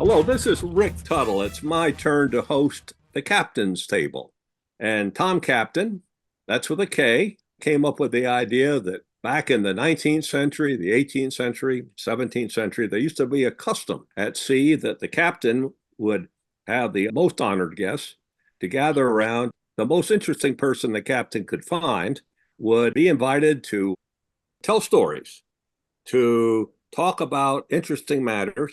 Hello, this is Rick Tuttle. It's my turn to host the Captain's Table. And Tom Kaptain, that's with a K, came up with the idea that back in the 19th century, the 18th century, 17th century, there used to be a custom at sea that the captain would have the most honored guests to gather around. The most interesting person the captain could find would be invited to tell stories, to talk about interesting matters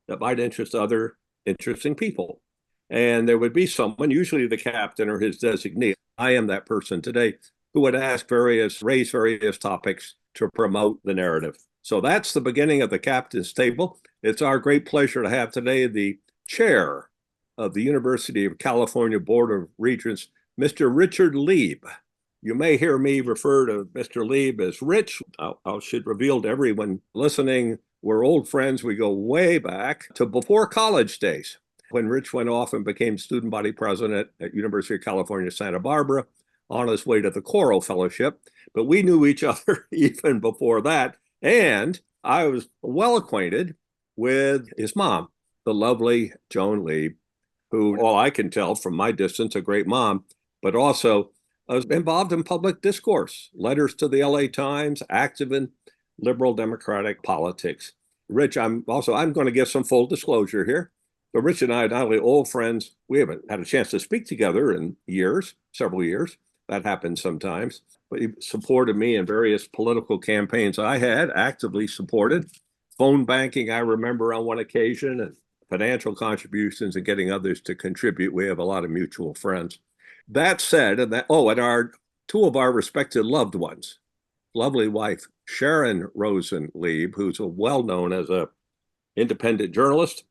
that might interest other interesting people. And there would be someone, usually the captain or his designee. I am that person today, who would raise various topics to promote the narrative. So that's the beginning of the Captain's Table. It's our great pleasure to have today the chair of the University of California Board of Regents, Mr. Richard Leib. You may hear me refer to Mr. Leib as Rich. I should reveal to everyone listening, we're old friends. We go way back to before college days, when Rich went off and became student body president at University of California, Santa Barbara, on his way to the Choral Fellowship. But we knew each other even before that. And I was well acquainted with his mom, the lovely Joan Leib, who, all I can tell from my distance, a great mom, but also was involved in public discourse, letters to the LA Times, active in liberal democratic politics. Rich, I'm going to give some full disclosure here. But Rich and I are not only old friends, we haven't had a chance to speak together in years, several years. That happens sometimes. But he supported me in various political campaigns I had, actively supported. Phone banking, I remember on one occasion, and financial contributions and getting others to contribute. We have a lot of mutual friends. That said, and our two of our respected loved ones, lovely wife, Sharon Rosen Leib, who's well-known as an independent journalist,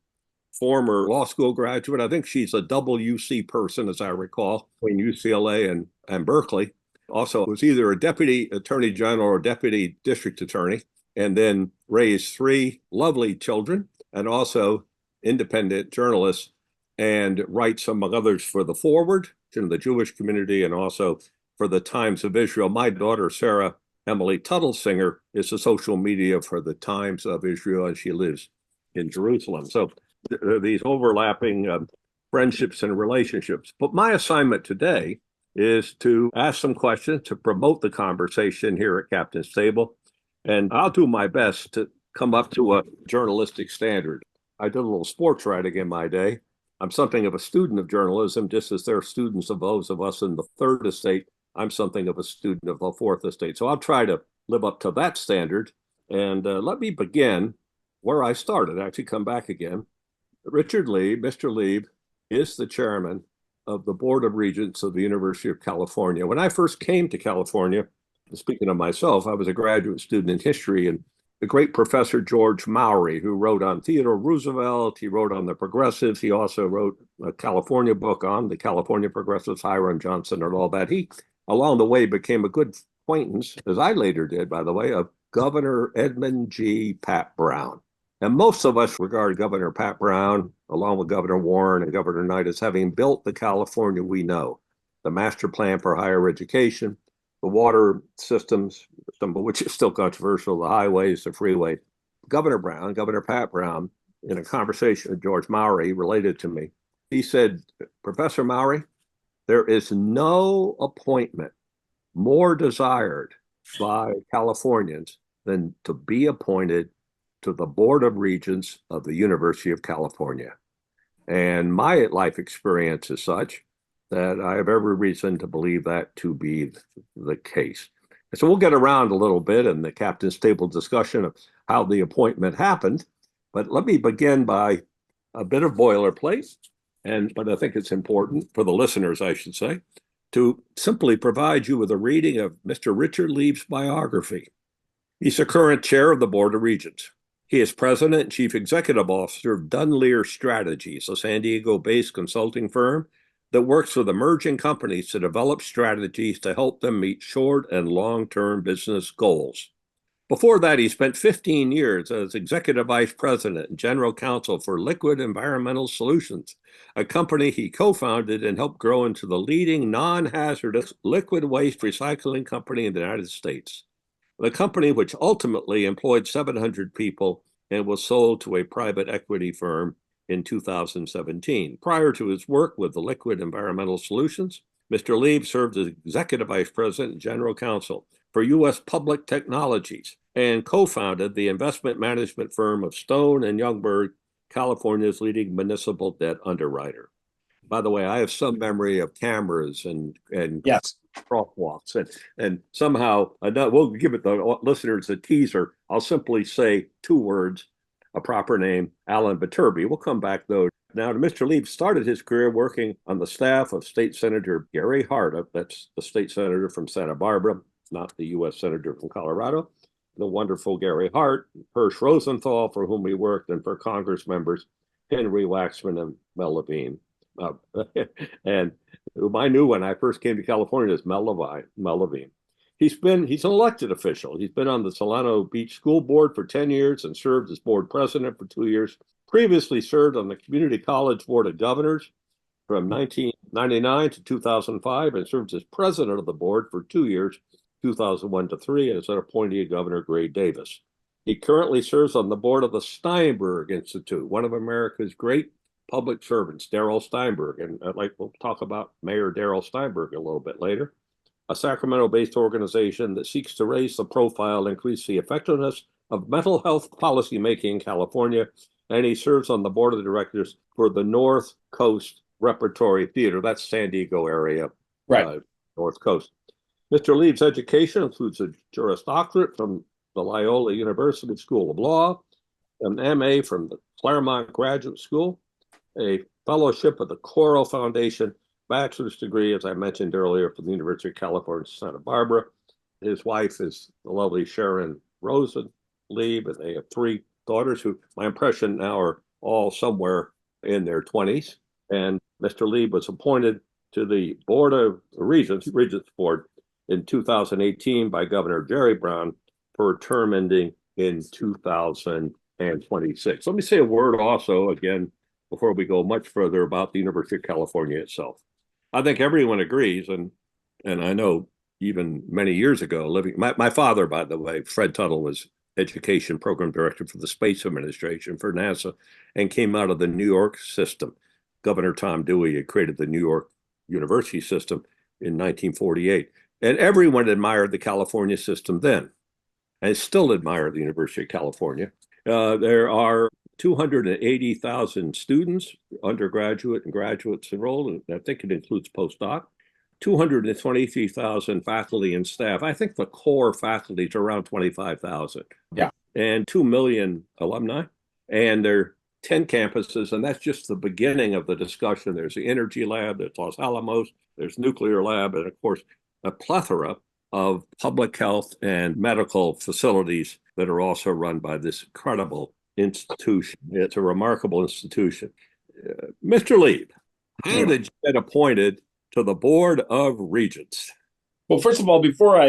former law school graduate. I think she's a double UC person, as I recall, between UCLA and Berkeley. Also was either a deputy attorney general or deputy district attorney, and then raised three lovely children, and also independent journalist, and writes, among others, for The Forward, in the Jewish community, and also for the Times of Israel. My daughter, Sarah Emily Tuttle Singer, is the social media for the Times of Israel, and she lives in Jerusalem. So there are these overlapping friendships and relationships. But my assignment today is to ask some questions to promote the conversation here at Captain's Table. And I'll do my best to come up to a journalistic standard. I did a little sports writing in my day. I'm something of a student of journalism, just as there are students of those of us in the third estate. I'm something of a student of the fourth estate. So I'll try to live up to that standard. And let me begin where I started, actually come back again. Richard Leib, Mr. Leib, is the chairman of the Board of Regents of the University of California. When I first came to California, speaking of myself, I was a graduate student in history, and the great professor George Maury, who wrote on Theodore Roosevelt, he wrote on the progressives. He also wrote a California book on the California progressives, Hiram Johnson and all that. He, along the way, became a good acquaintance, as I later did, by the way, of Governor Edmund G. Pat Brown. And most of us regard Governor Pat Brown, along with Governor Warren and Governor Knight, as having built the California we know, the master plan for higher education, the water systems, some of which is still controversial, the highways, the freeway. Governor Pat Brown, in a conversation with George Maury, related to me, he said, Professor Maury, there is no appointment more desired by Californians than to be appointed to the Board of Regents of the University of California. And my life experience is such that I have every reason to believe that to be the case. So we'll get around a little bit in the Captain's Table discussion of how the appointment happened. But let me begin by a bit of boilerplate, but I think it's important for the listeners, I should say, to simply provide you with a reading of Mr. Richard Leib's biography. He's the current chair of the Board of Regents. He is president and chief executive officer of Dunleer Strategies, a San Diego-based consulting firm that works with emerging companies to develop strategies to help them meet short and long-term business goals. Before that, he spent 15 years as executive vice president and general counsel for Liquid Environmental Solutions, a company he co-founded and helped grow into the leading non-hazardous liquid waste recycling company in the United States. The company, which ultimately employed 700 people and was sold to a private equity firm in 2017. Prior to his work with the Liquid Environmental Solutions, Mr. Leib served as Executive Vice President and General Counsel for U.S. Public Technologies and co-founded the investment management firm of Stone and Youngberg, California's leading municipal debt underwriter. By the way, I have some memory of cameras and yes, crosswalks, and somehow we'll give it the listeners a teaser. I'll simply say two words, a proper name, Alan Viterbi. We'll come back though. Now, Mr. Leib started his career working on the staff of State Senator Gary Hart. That's the state senator from Santa Barbara, not the U.S. senator from Colorado. The wonderful Gary Hart, Hirsch Rosenthal, for whom he worked, and for Congress members Henry Waxman and Mel Levine. And whom I knew when I first came to California as Mel Levine. He's an elected official. He's been on the Solano Beach School Board for 10 years and served as board president for 2 years. Previously served on the Community College Board of Governors from 1999 to 2005 and served as president of the board for 2 years, 2001 to 3, and as an appointee of Governor Gray Davis. He currently serves on the board of the Steinberg Institute, one of America's great public servants, Darrell Steinberg. And we'll talk about Mayor Darrell Steinberg a little bit later. A Sacramento-based organization that seeks to raise the profile and increase the effectiveness of mental health policymaking in California. And he serves on the board of directors for the North Coast Repertory Theater. That's San Diego area, right. North Coast. Mr. Leib's education includes a Juris Doctorate from the Loyola University School of Law, an MA from the Claremont Graduate School, a fellowship of the Coro Foundation, bachelor's degree, as I mentioned earlier, from the University of California, Santa Barbara. His wife is the lovely Sharon Rosen Leib, and they have 3 daughters who, my impression now, are all somewhere in their 20s. And Mr. Leib was appointed to the Board of Regents Board in 2018 by Governor Jerry Brown for a term ending in 2026. Let me say a word also, again, before we go much further, about the University of California itself. I think everyone agrees, and I know even many years ago, my father, by the way, Fred Tuttle, was education program director for the Space Administration for NASA and came out of the New York system. Governor Tom Dewey had created the New York University system in 1948. And everyone admired the California system then, and still admire the University of California. There are 280,000 students, undergraduate and graduates enrolled, and I think it includes postdoc. 223,000 faculty and staff. I think the core faculty is around 25,000. Yeah. And 2 million alumni. And there are 10 campuses, and that's just the beginning of the discussion. There's the Energy Lab, there's Los Alamos, there's Nuclear Lab, and of course, a plethora of public health and medical facilities that are also run by this incredible institution. It's a remarkable institution. Mr. Leib, how did you get appointed to the Board of Regents? Well, first of all, before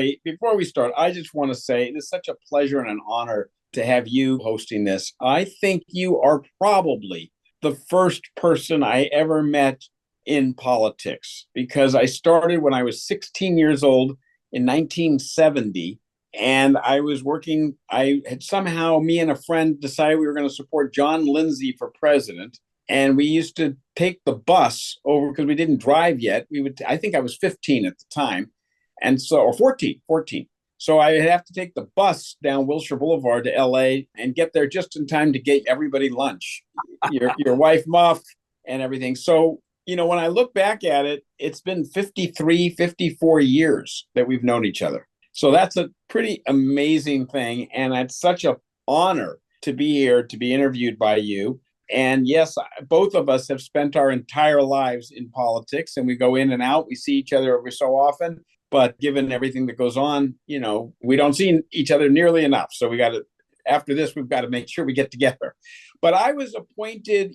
we start, I just want to say it is such a pleasure and an honor to have you hosting this. I think you are probably the first person I ever met in politics, because I started when I was 16 years old in 1970. And I was working, me and a friend decided we were going to support John Lindsay for president. And we used to take the bus over because we didn't drive yet. I think I was 15 at the time. And so, or 14. So I'd have to take the bus down Wilshire Boulevard to LA and get there just in time to get everybody lunch, your wife Muff and everything. So, when I look back at it, it's been 53, 54 years that we've known each other. So that's a pretty amazing thing. And it's such an honor to be here, to be interviewed by you. And yes, both of us have spent our entire lives in politics, and we go in and out. We see each other every so often. But given everything that goes on, we don't see each other nearly enough. So after this, we've got to make sure we get together. But I was appointed,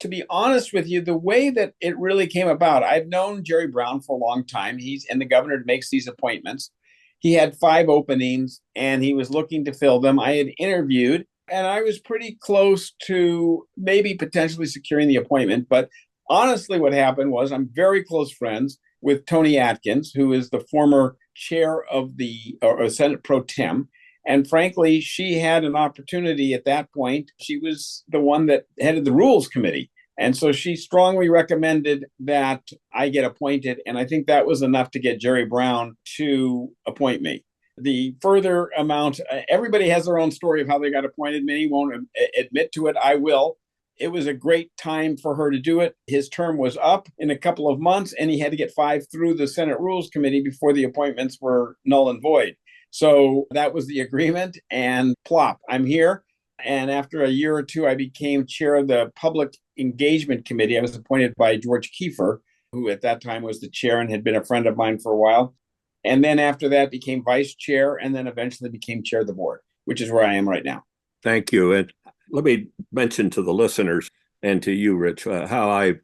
to be honest with you, the way that it really came about, I've known Jerry Brown for a long time. And the governor makes these appointments. He had 5 openings and he was looking to fill them. I had interviewed and I was pretty close to maybe potentially securing the appointment. But honestly, what happened was I'm very close friends with Tony Atkins, who is the former chair of the Senate Pro Tem. And frankly, she had an opportunity at that point. She was the one that headed the rules committee. And so she strongly recommended that I get appointed. And I think that was enough to get Jerry Brown to appoint me. The further amount, everybody has their own story of how they got appointed. Many won't admit to it. I will. It was a great time for her to do it. His term was up in a couple of months, and he had to get 5 through the Senate Rules Committee before the appointments were null and void. So that was the agreement, and plop, I'm here. And after a year or two, I became chair of the Public Engagement Committee. I was appointed by George Kiefer, who at that time was the chair and had been a friend of mine for a while. And then after that, became vice chair, and then eventually became chair of the board, which is where I am right now. Thank you. And let me mention to the listeners and to you, Rich, how I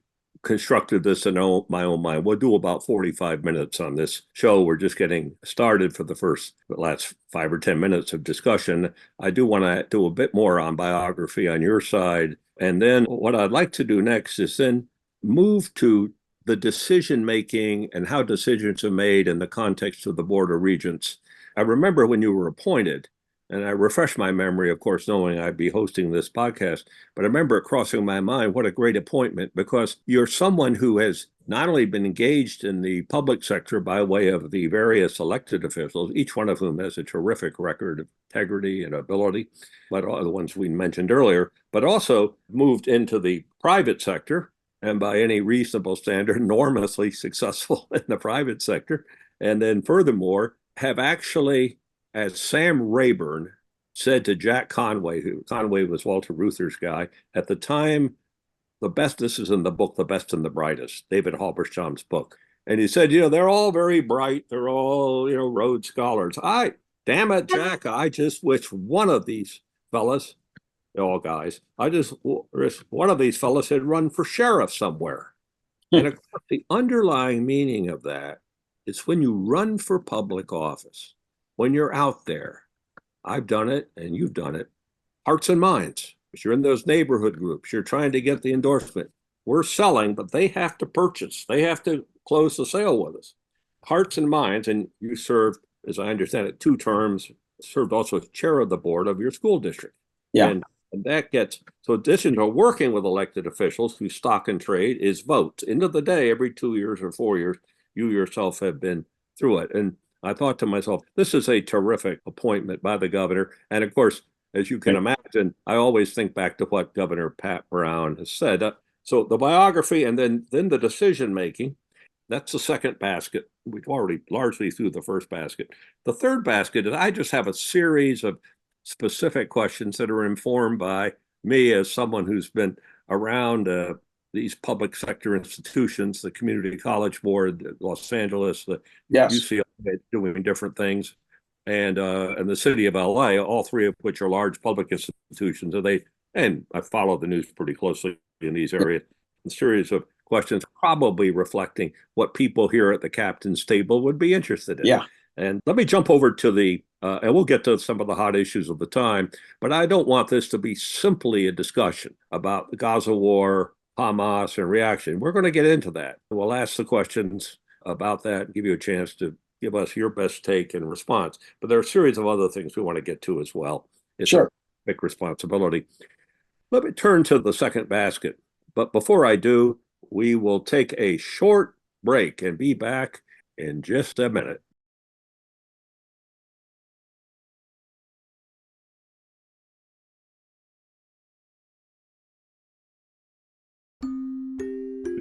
constructed this in my own mind. We'll do about 45 minutes on this show. We're just getting started for the last 5 or 10 minutes of discussion. I do want to do a bit more on biography on your side. And then what I'd like to do next is then move to the decision making and how decisions are made in the context of the Board of Regents. I remember when you were appointed, and I refresh my memory, of course, knowing I'd be hosting this podcast, but I remember it crossing my mind, what a great appointment, because you're someone who has not only been engaged in the public sector by way of the various elected officials, each one of whom has a terrific record of integrity and ability, but all the ones we mentioned earlier, but also moved into the private sector, and by any reasonable standard, enormously successful in the private sector. And then furthermore, have actually, as Sam Rayburn said to Jack Conway, who Conway was Walter Reuther's guy, at the time, this is in the book, The Best and the Brightest, David Halberstam's book. And he said, they're all very bright. They're all, Rhodes Scholars. Damn it, Jack, I just wish one of these fellas, all guys, I just wish one of these fellas had run for sheriff somewhere. And of course, the underlying meaning of that is when you run for public office, when you're out there, I've done it and you've done it, hearts and minds. If you're in those neighborhood groups, you're trying to get the endorsement. We're selling, but they have to purchase. They have to close the sale with us. Hearts and minds, and you served, as I understand it, 2 terms, served also as chair of the board of your school district. Yeah. And that gets, so addition to working with elected officials whose stock and trade is votes. End of the day, every 2 years or 4 years, you yourself have been through it. And I thought to myself, this is a terrific appointment by the governor. And of course, as you can imagine, I always think back to what Governor Pat Brown has said. So the biography and then the decision making, that's the second basket. We've already largely through the first basket. The third basket is I just have a series of specific questions that are informed by me as someone who's been around these public sector institutions, the Community College Board, Los Angeles, the UCLA, doing different things, and the city of LA, all 3 of which are large public institutions. And I follow the news pretty closely in these areas. A series of questions probably reflecting what people here at the captain's table would be interested in. Yeah. And let me jump over to and we'll get to some of the hot issues of the time, but I don't want this to be simply a discussion about the Gaza war, Hamas, and reaction. We're going to get into that. We'll ask the questions about that and give you a chance to give us your best take and response. But there are a series of other things we want to get to as well. It's a big responsibility. Let me turn to the second basket. But before I do, we will take a short break and be back in just a minute.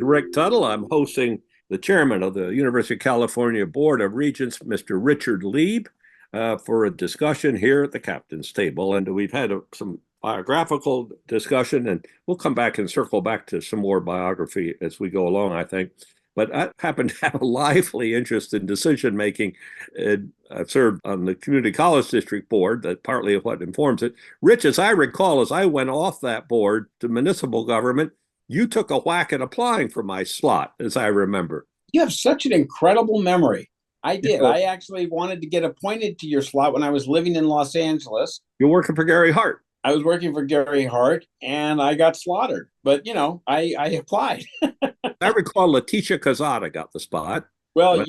Rick Tuttle. I'm hosting the chairman of the University of California Board of Regents, Mr. Richard Leib, for a discussion here at the captain's table. And we've had some biographical discussion, and we'll come back and circle back to some more biography as we go along, I think. But I happen to have a lively interest in decision making. I've served on the Community College District Board, that partly of what informs it. Rich, as I recall, as I went off that board to municipal government, you took a whack at applying for my slot, as I remember. You have such an incredible memory. I did. I actually wanted to get appointed to your slot when I was living in Los Angeles. You're working for Gary Hart. I was working for Gary Hart, and I got slaughtered. But, I applied. I recall Leticia Cazada got the spot. Well, But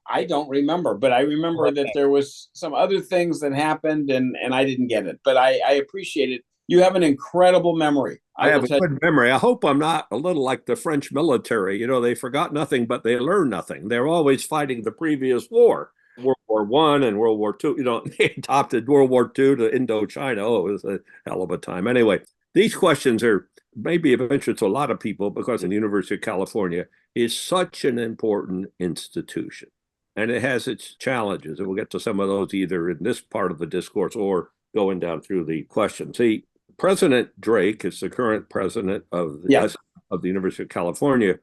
I don't remember, but I remember that there was some other things that happened and I didn't get it, but I appreciate it. You have an incredible memory. I I will have a tell good memory. I hope I'm not a little like the French military. You know, they forgot nothing, but they learned nothing. They're always fighting the previous war, World War I and World War II. You know, they adopted World War II to Indochina. Oh, it was a hell of a time. Anyway, these questions are maybe of interest to a lot of people because the University of California is such an important institution. And it has its challenges. And we'll get to some of those either in this part of the discourse or going down through the questions. See, President Drake is the current president yeah, of the University of California,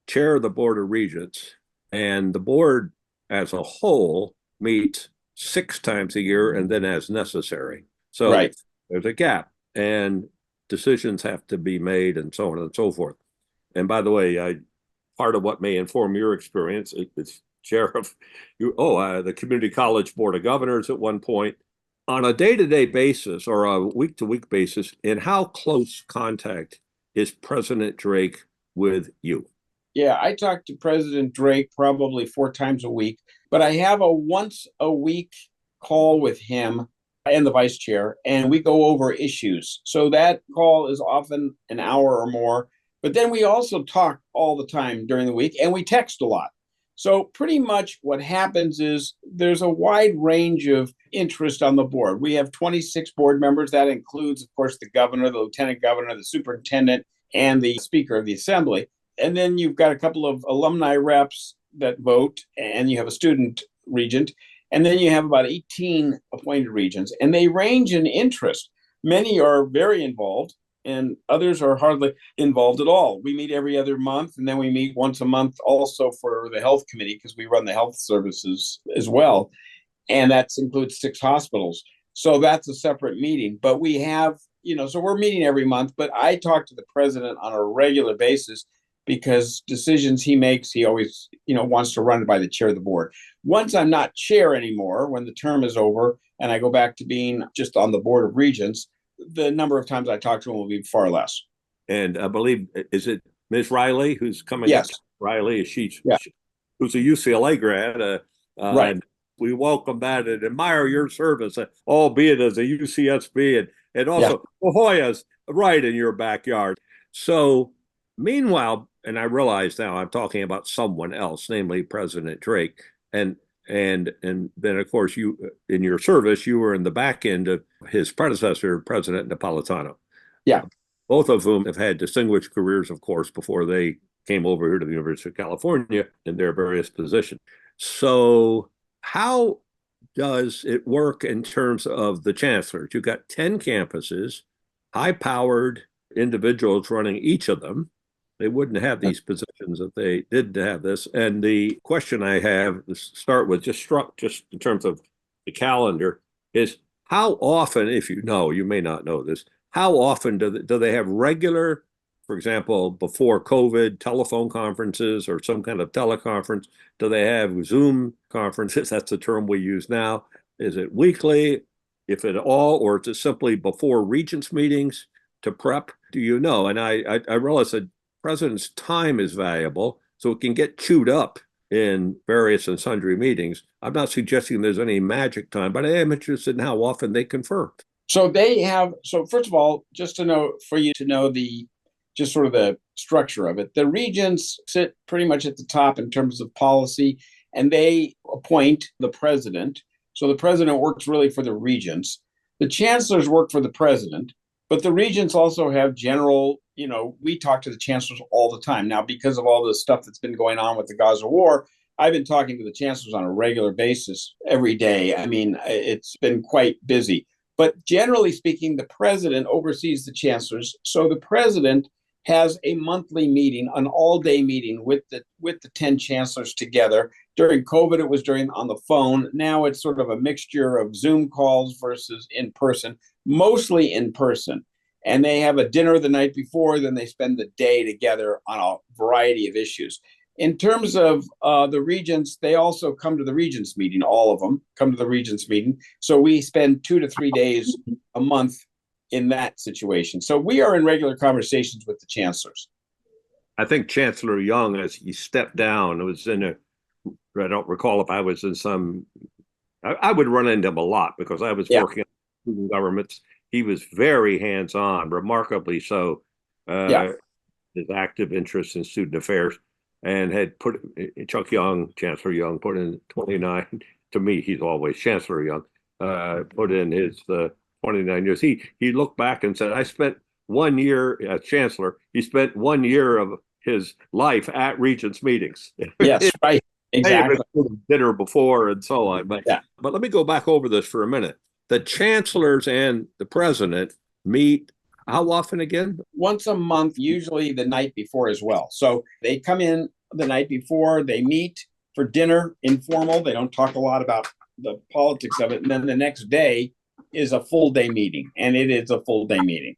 chair of the Board of Regents, and the board as a whole meets 6 times a year and then as necessary. So right. there's a gap and decisions have to be made and so on and so forth. And by the way, part of what may inform your experience is chair of the Community College Board of Governors at one point on a day-to-day basis or a week-to-week basis. In how close contact is President Drake with you? Yeah, I talk to President Drake probably 4 times a week, but I have a once a week call with him and the vice chair, and we go over issues. So that call is often an hour or more. But then we also talk all the time during the week, and we text a lot. So pretty much what happens is there's a wide range of interest on the board. We have 26 board members. That includes, of course, the governor, the lieutenant governor, the superintendent, and the speaker of the assembly. And then you've got a couple of alumni reps that vote, and you have a student regent. And then you have about 18 appointed regents, and they range in interest. Many are very involved, and others are hardly involved at all. We meet every other month, and then we meet once a month also for the health committee because we run the health services as well. And that includes 6 hospitals. So that's a separate meeting. But we have, so we're meeting every month, but I talk to the president on a regular basis because decisions he makes, he always, wants to run it by the chair of the board. Once I'm not chair anymore, when the term is over and I go back to being just on the board of regents, the number of times I talk to him will be far less. And I believe, is it Ms. Riley who's coming Yes. up? Riley, Yeah. who's a UCLA grad. Right. And we welcome that and admire your service, albeit as a UCSB and also La Jolla's right in your backyard. So meanwhile, and I realize now I'm talking about someone else, namely President Drake, and then of course you in your service you were in the back end of his predecessor, President Napolitano. Yeah. Both of whom have had distinguished careers, of course, before they came over here to the University of California in their various positions. So how does it work in terms of the chancellors? You've got 10 campuses, high-powered individuals running each of them. They wouldn't have these positions if they didn't have this. And the question I have to start with, just in terms of the calendar, is how often, if you know, you may not know this, how often do they have regular, for example, before COVID, telephone conferences or some kind of teleconference? Do they have Zoom conferences? That's the term we use now. Is it weekly, if at all, or is it simply before regents meetings to prep? Do you know? And I realize that president's time is valuable, so it can get chewed up in various and sundry meetings. I'm not suggesting there's any magic time, but I am interested in how often they confer. So first of all, just to know, for you to know just sort of the structure of it, the regents sit pretty much at the top in terms of policy, and they appoint the president. So the president works really for the regents. The chancellors work for the president, but the regents also have general, we talk to the chancellors all the time. Now, because of all the stuff that's been going on with the Gaza war, I've been talking to the chancellors on a regular basis every day. I mean, it's been quite busy. But generally speaking, the president oversees the chancellors. So the president has a monthly meeting, an all-day meeting with the 10 chancellors together. During COVID, it was on the phone. Now it's sort of a mixture of Zoom calls versus in person, mostly in person. And they have a dinner the night before, then they spend the day together on a variety of issues. In terms of the regents, they also come to the regents meeting. All of them come to the regents meeting. So we spend 2 to 3 days a month in that situation. So we are in regular conversations with the chancellors. I think Chancellor Young, as he stepped down, was in a I don't recall if I was in some. I would run into him a lot because I was Yeah. working on student governments. He was very hands-on, remarkably so. Yeah. Uh, his active interest in student affairs, and had put Chuck Young, Chancellor Young, put in 29. To me, he's always Chancellor Young. Put in his 29 years. He looked back and said, "I spent 1 year as Chancellor. He spent 1 year of his life at Regents meetings." Yes, right. Exactly. Dinner before and so on. Yeah. But let me go back over this for a minute. The chancellors and the president meet how often again? Once a month, usually the night before as well. So they come in the night before, they meet for dinner, informal. They don't talk a lot about the politics of it. And then the next day is a full day meeting, and it is a full day meeting.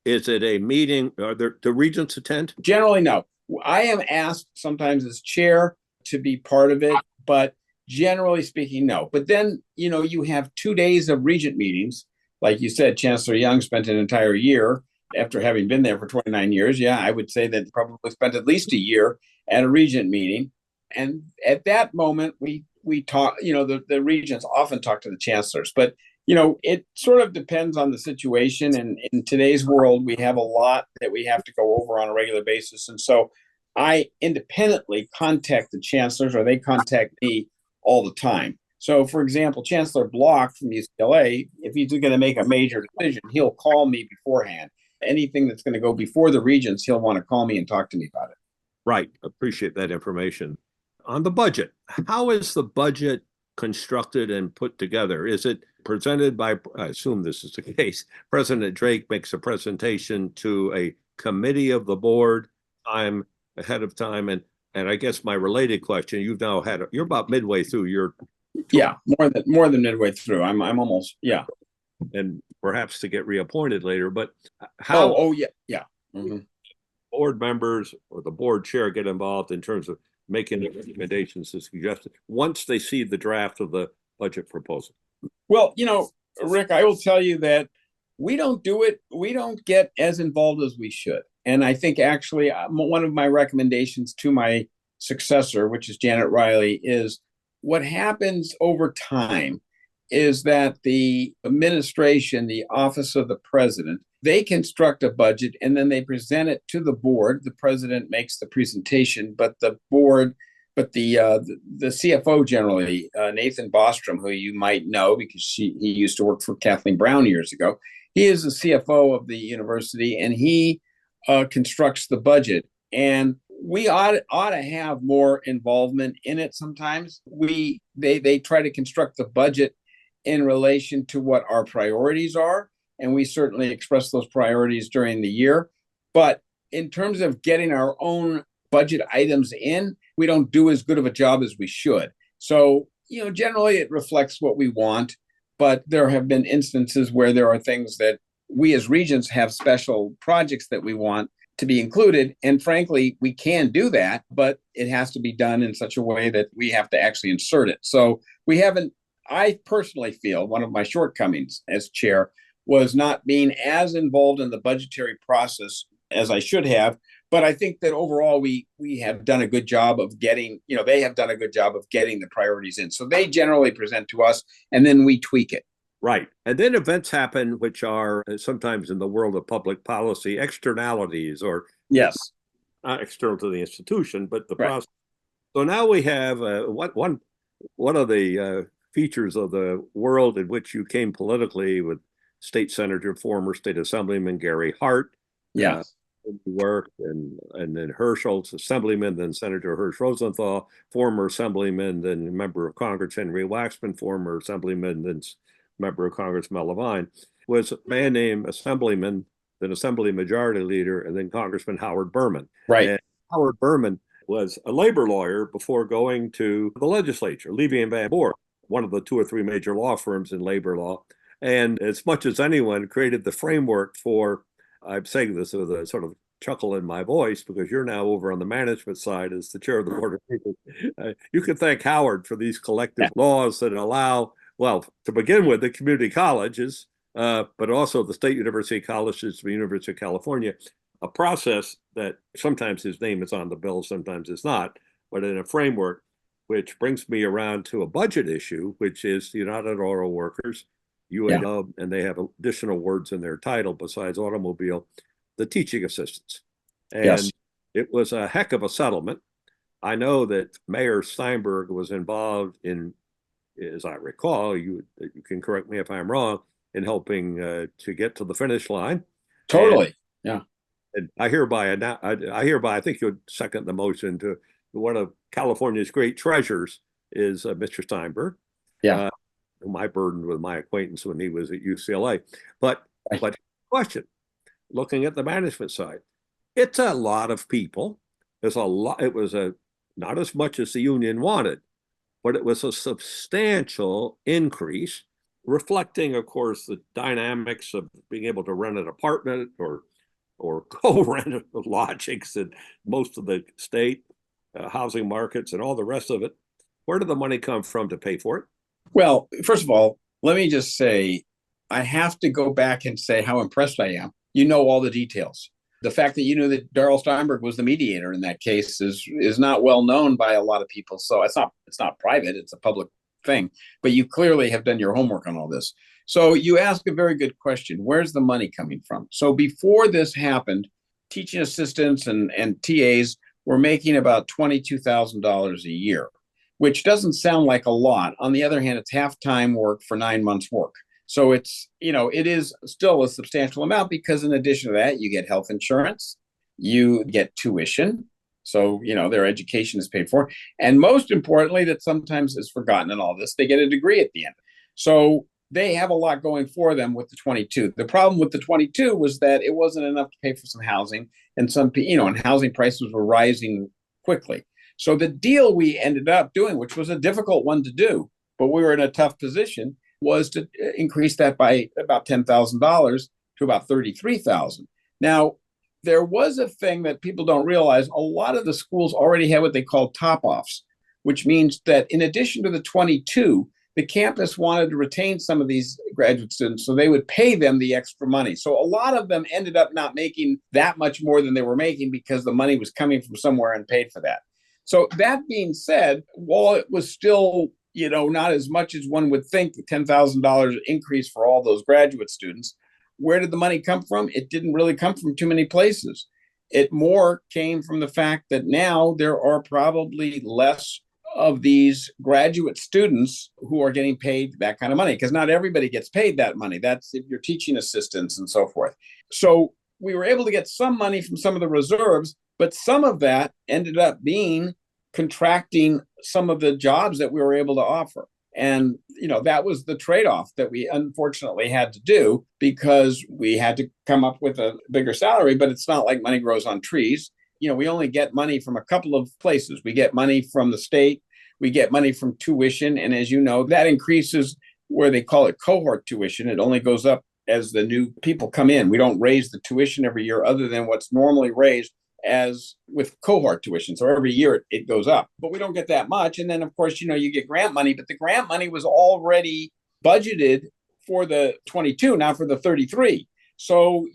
Is it a meeting? Are there the regents attend? Generally, no. I am asked sometimes as chair to be part of it, but generally speaking, no. But then, you have 2 days of regent meetings. Like you said, Chancellor Young spent an entire year after having been there for 29 years. Yeah, I would say that probably spent at least a year at a regent meeting. And at that moment, we talk, the regents often talk to the chancellors, but it sort of depends on the situation. And in today's world, we have a lot that we have to go over on a regular basis. And so I independently contact the chancellors, or they contact me all the time. So, for example, Chancellor Block from UCLA, if he's going to make a major decision, he'll call me beforehand. Anything that's going to go before the regents, he'll want to call me and talk to me about it. Right. Appreciate that information. On the budget, how is the budget constructed and put together? Is it presented by, I assume this is the case, President Drake makes a presentation to a committee of the board time ahead of time? And I guess my related question, you're about midway through your. Yeah, more than midway through. I'm almost, yeah. And perhaps to get reappointed later, but how yeah. Mm-hmm. board members or the board chair get involved in terms of making the recommendations and suggestions once they see the draft of the budget proposal? Well, Rick, I will tell you that we don't do it. We don't get as involved as we should. And I think actually one of my recommendations to my successor, which is Janet Riley, is what happens over time is that the administration, the office of the president, they construct a budget and then they present it to the board. The president makes the presentation, but the CFO generally, Nathan Bostrom, who you might know because he used to work for Kathleen Brown years ago. He is the CFO of the university, and he constructs the budget. And we ought to have more involvement in it. Sometimes they try to construct the budget in relation to what our priorities are, and we certainly express those priorities during the year. But in terms of getting our own budget items in, we don't do as good of a job as we should. So, generally it reflects what we want, but there have been instances where there are things that we as regents have special projects that we want to be included. And frankly, we can do that, but it has to be done in such a way that we have to actually insert it. So I personally feel one of my shortcomings as chair was not being as involved in the budgetary process as I should have. But I think that overall we have done a good job of getting, they have done a good job of getting the priorities in. So they generally present to us and then we tweak it. Right. And then events happen, which are sometimes in the world of public policy, externalities, or yes, not external to the institution, but the right. process. So now we have one of the features of the world in which you came politically with State Senator, former State Assemblyman Gary Hart. Yeah. Worked and then Herschel's Assemblyman, then Senator Hersch Rosenthal, former Assemblyman, then Member of Congress Henry Waxman, former Assemblyman, then Member of Congress Mel Levine, was a man named Assemblyman, then Assembly Majority Leader, and then Congressman Howard Berman. Right. And Howard Berman was a labor lawyer before going to the legislature, Levy and Van Bork, one of the 2 or 3 major law firms in labor law. And as much as anyone created the framework for, I'm saying this with a sort of chuckle in my voice because you're now over on the management side as the chair of the board of regents. You can thank Howard for these collective laws that allow, well, to begin with, the community colleges, but also the state university colleges, the University of California, a process that sometimes his name is on the bill, sometimes it's not, but in a framework which brings me around to a budget issue, which is the United Auto Workers, Yeah. UAW, and they have additional words in their title besides automobile, the teaching assistants. Yes. And it was a heck of a settlement. I know that Mayor Steinberg was involved in, as I recall, you can correct me if I'm wrong, in helping to get to the finish line. Totally. Yeah. And I hereby, I think you'd second the motion to one of California's great treasures is Mr. Steinberg, Yeah. uh, whom I burdened with my acquaintance when he was at UCLA. But Right. but question, looking at the management side, it's a lot of people. There's a lot. It was a not as much as the union wanted, but it was a substantial increase, reflecting, of course, the dynamics of being able to rent an apartment or co-rent logics in most of the state housing markets and all the rest of it. Where did the money come from to pay for it? Well, first of all, let me just say, I have to go back and say how impressed I am. You know all the details. The fact that you knew that Darrell Steinberg was the mediator in that case is not well known by a lot of people. So it's not private; it's a public thing. But you clearly have done your homework on all this. So you ask a very good question: where's the money coming from? So before this happened, teaching assistants and TAs were making about $22,000 a year, which doesn't sound like a lot. On the other hand, it's half-time work for 9 months work. So it is still a substantial amount because in addition to that, you get health insurance, you get tuition. So, their education is paid for. And most importantly, that sometimes is forgotten in all this, they get a degree at the end. So they have a lot going for them with the 22. The problem with the 22 was that it wasn't enough to pay for some housing and and housing prices were rising quickly. So the deal we ended up doing, which was a difficult one to do, but we were in a tough position, was to increase that by about $10,000 to about $33,000. Now, there was a thing that people don't realize. A lot of the schools already have what they call top-offs, which means that in addition to the 22, the campus wanted to retain some of these graduate students, so they would pay them the extra money. So a lot of them ended up not making that much more than they were making because the money was coming from somewhere and paid for that. So that being said, while it was still, not as much as one would think, $10,000 increase for all those graduate students, where did the money come from? It didn't really come from too many places. It more came from the fact that now there are probably less of these graduate students who are getting paid that kind of money, because not everybody gets paid that money. That's if you're teaching assistants and so forth. So we were able to get some money from some of the reserves, but some of that ended up being contracting some of the jobs that we were able to offer. And, that was the trade-off that we unfortunately had to do because we had to come up with a bigger salary, but it's not like money grows on trees. We only get money from a couple of places. We get money from the state, we get money from tuition. And as you know, that increases where they call it cohort tuition. It only goes up as the new people come in. We don't raise the tuition every year other than what's normally raised as with cohort tuition. So every year it goes up, but we don't get that much. And then of course, you get grant money, but the grant money was already budgeted for the 22, not for the 33. So,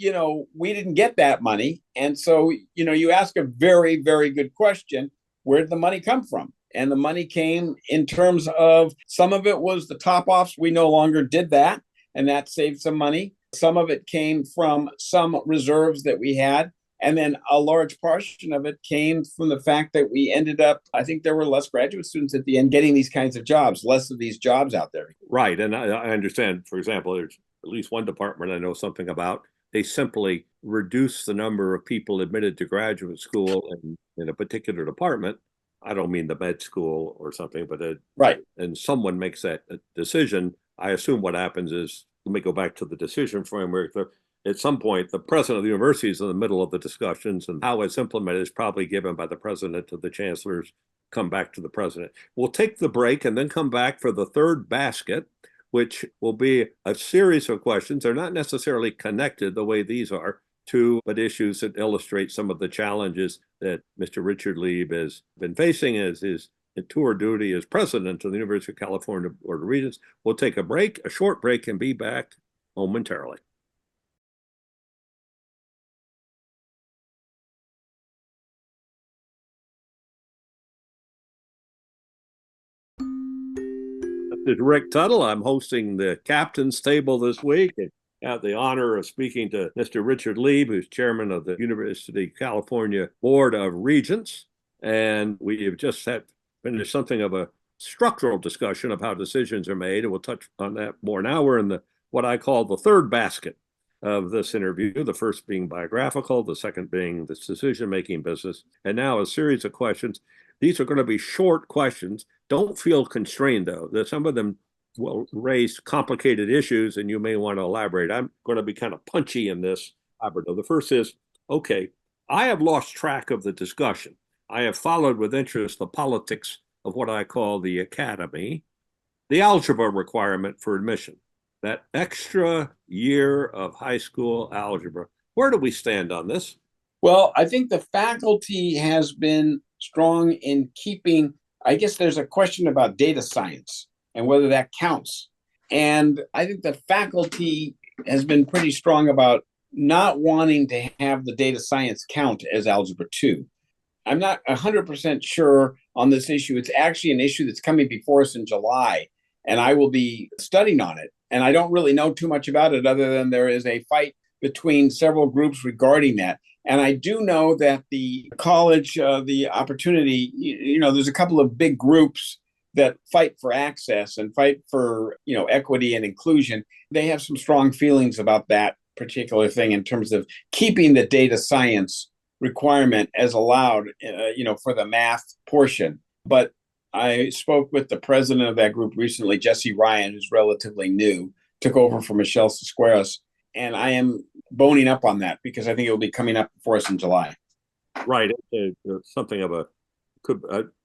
we didn't get that money. And so, you ask a very, very good question. Where did the money come from? And the money came in terms of some of it was the top offs. We no longer did that, and that saved some money. Some of it came from some reserves that we had. And then a large portion of it came from the fact that we ended up, I think there were less graduate students at the end getting these kinds of jobs, less of these jobs out there. Right. And I understand, for example, there's at least one department I know something about. They simply reduce the number of people admitted to graduate school in a particular department. I don't mean the med school or something, but right. And someone makes that decision. I assume what happens is, let me go back to the decision framework. At some point, the president of the university is in the middle of the discussions, and how it's implemented is probably given by the president to the chancellors, come back to the president. We'll take the break and then come back for the third basket, which will be a series of questions. They're not necessarily connected the way these are to, but issues that illustrate some of the challenges that Mr. Richard Leib has been facing as his tour duty as president of the University of California Board of Regents. We'll take a short break, and be back momentarily. This is Rick Tuttle. I'm hosting the Captain's Table this week and have the honor of speaking to Mr. Richard Leib, who's chairman of the University of California Board of Regents. And we have just finished something of a structural discussion of how decisions are made, and we'll touch on that more. Now we're in what I call the third basket of this interview, the first being biographical, the second being the decision-making business, and now a series of questions. These are going to be short questions. Don't feel constrained, though, that some of them will raise complicated issues and you may want to elaborate. I'm going to be kind of punchy in this. The first is, okay, I have lost track of the discussion. I have followed with interest the politics of what I call the academy, the algebra requirement for admission, that extra year of high school algebra. Where do we stand on this? Well, I think the faculty has been strong in keeping, I guess there's a question about data science and whether that counts. And I think the faculty has been pretty strong about not wanting to have the data science count as Algebra 2. I'm not 100% sure on this issue. It's actually an issue that's coming before us in July, and I will be studying on it. And I don't really know too much about it other than there is a fight between several groups regarding that. And I do know that the college, the opportunity, there's a couple of big groups that fight for access and fight for, equity and inclusion. They have some strong feelings about that particular thing in terms of keeping the data science requirement as allowed, for the math portion. But I spoke with the president of that group recently, Jesse Ryan, who's relatively new, took over for Michelle Sesqueros. And I am boning up on that because I think it will be coming up for us in July. Right. Something of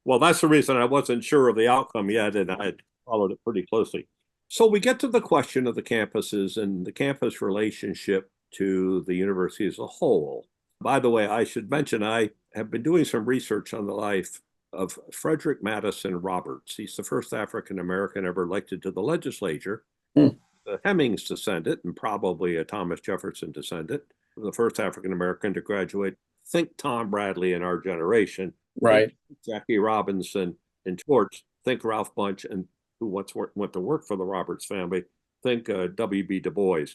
well, that's the reason I wasn't sure of the outcome yet, and I had followed it pretty closely. So we get to the question of the campuses and the campus relationship to the university as a whole. By the way, I should mention I have been doing some research on the life of Frederick Madison Roberts. He's the first African-American ever elected to the legislature. The Hemmings descendant and probably a Thomas Jefferson descendant, the first African-American to graduate. Think Tom Bradley in our generation. Right. Jackie Robinson and George. Think Ralph Bunche, and who once went to work for the Roberts family. Think W.B. Du Bois.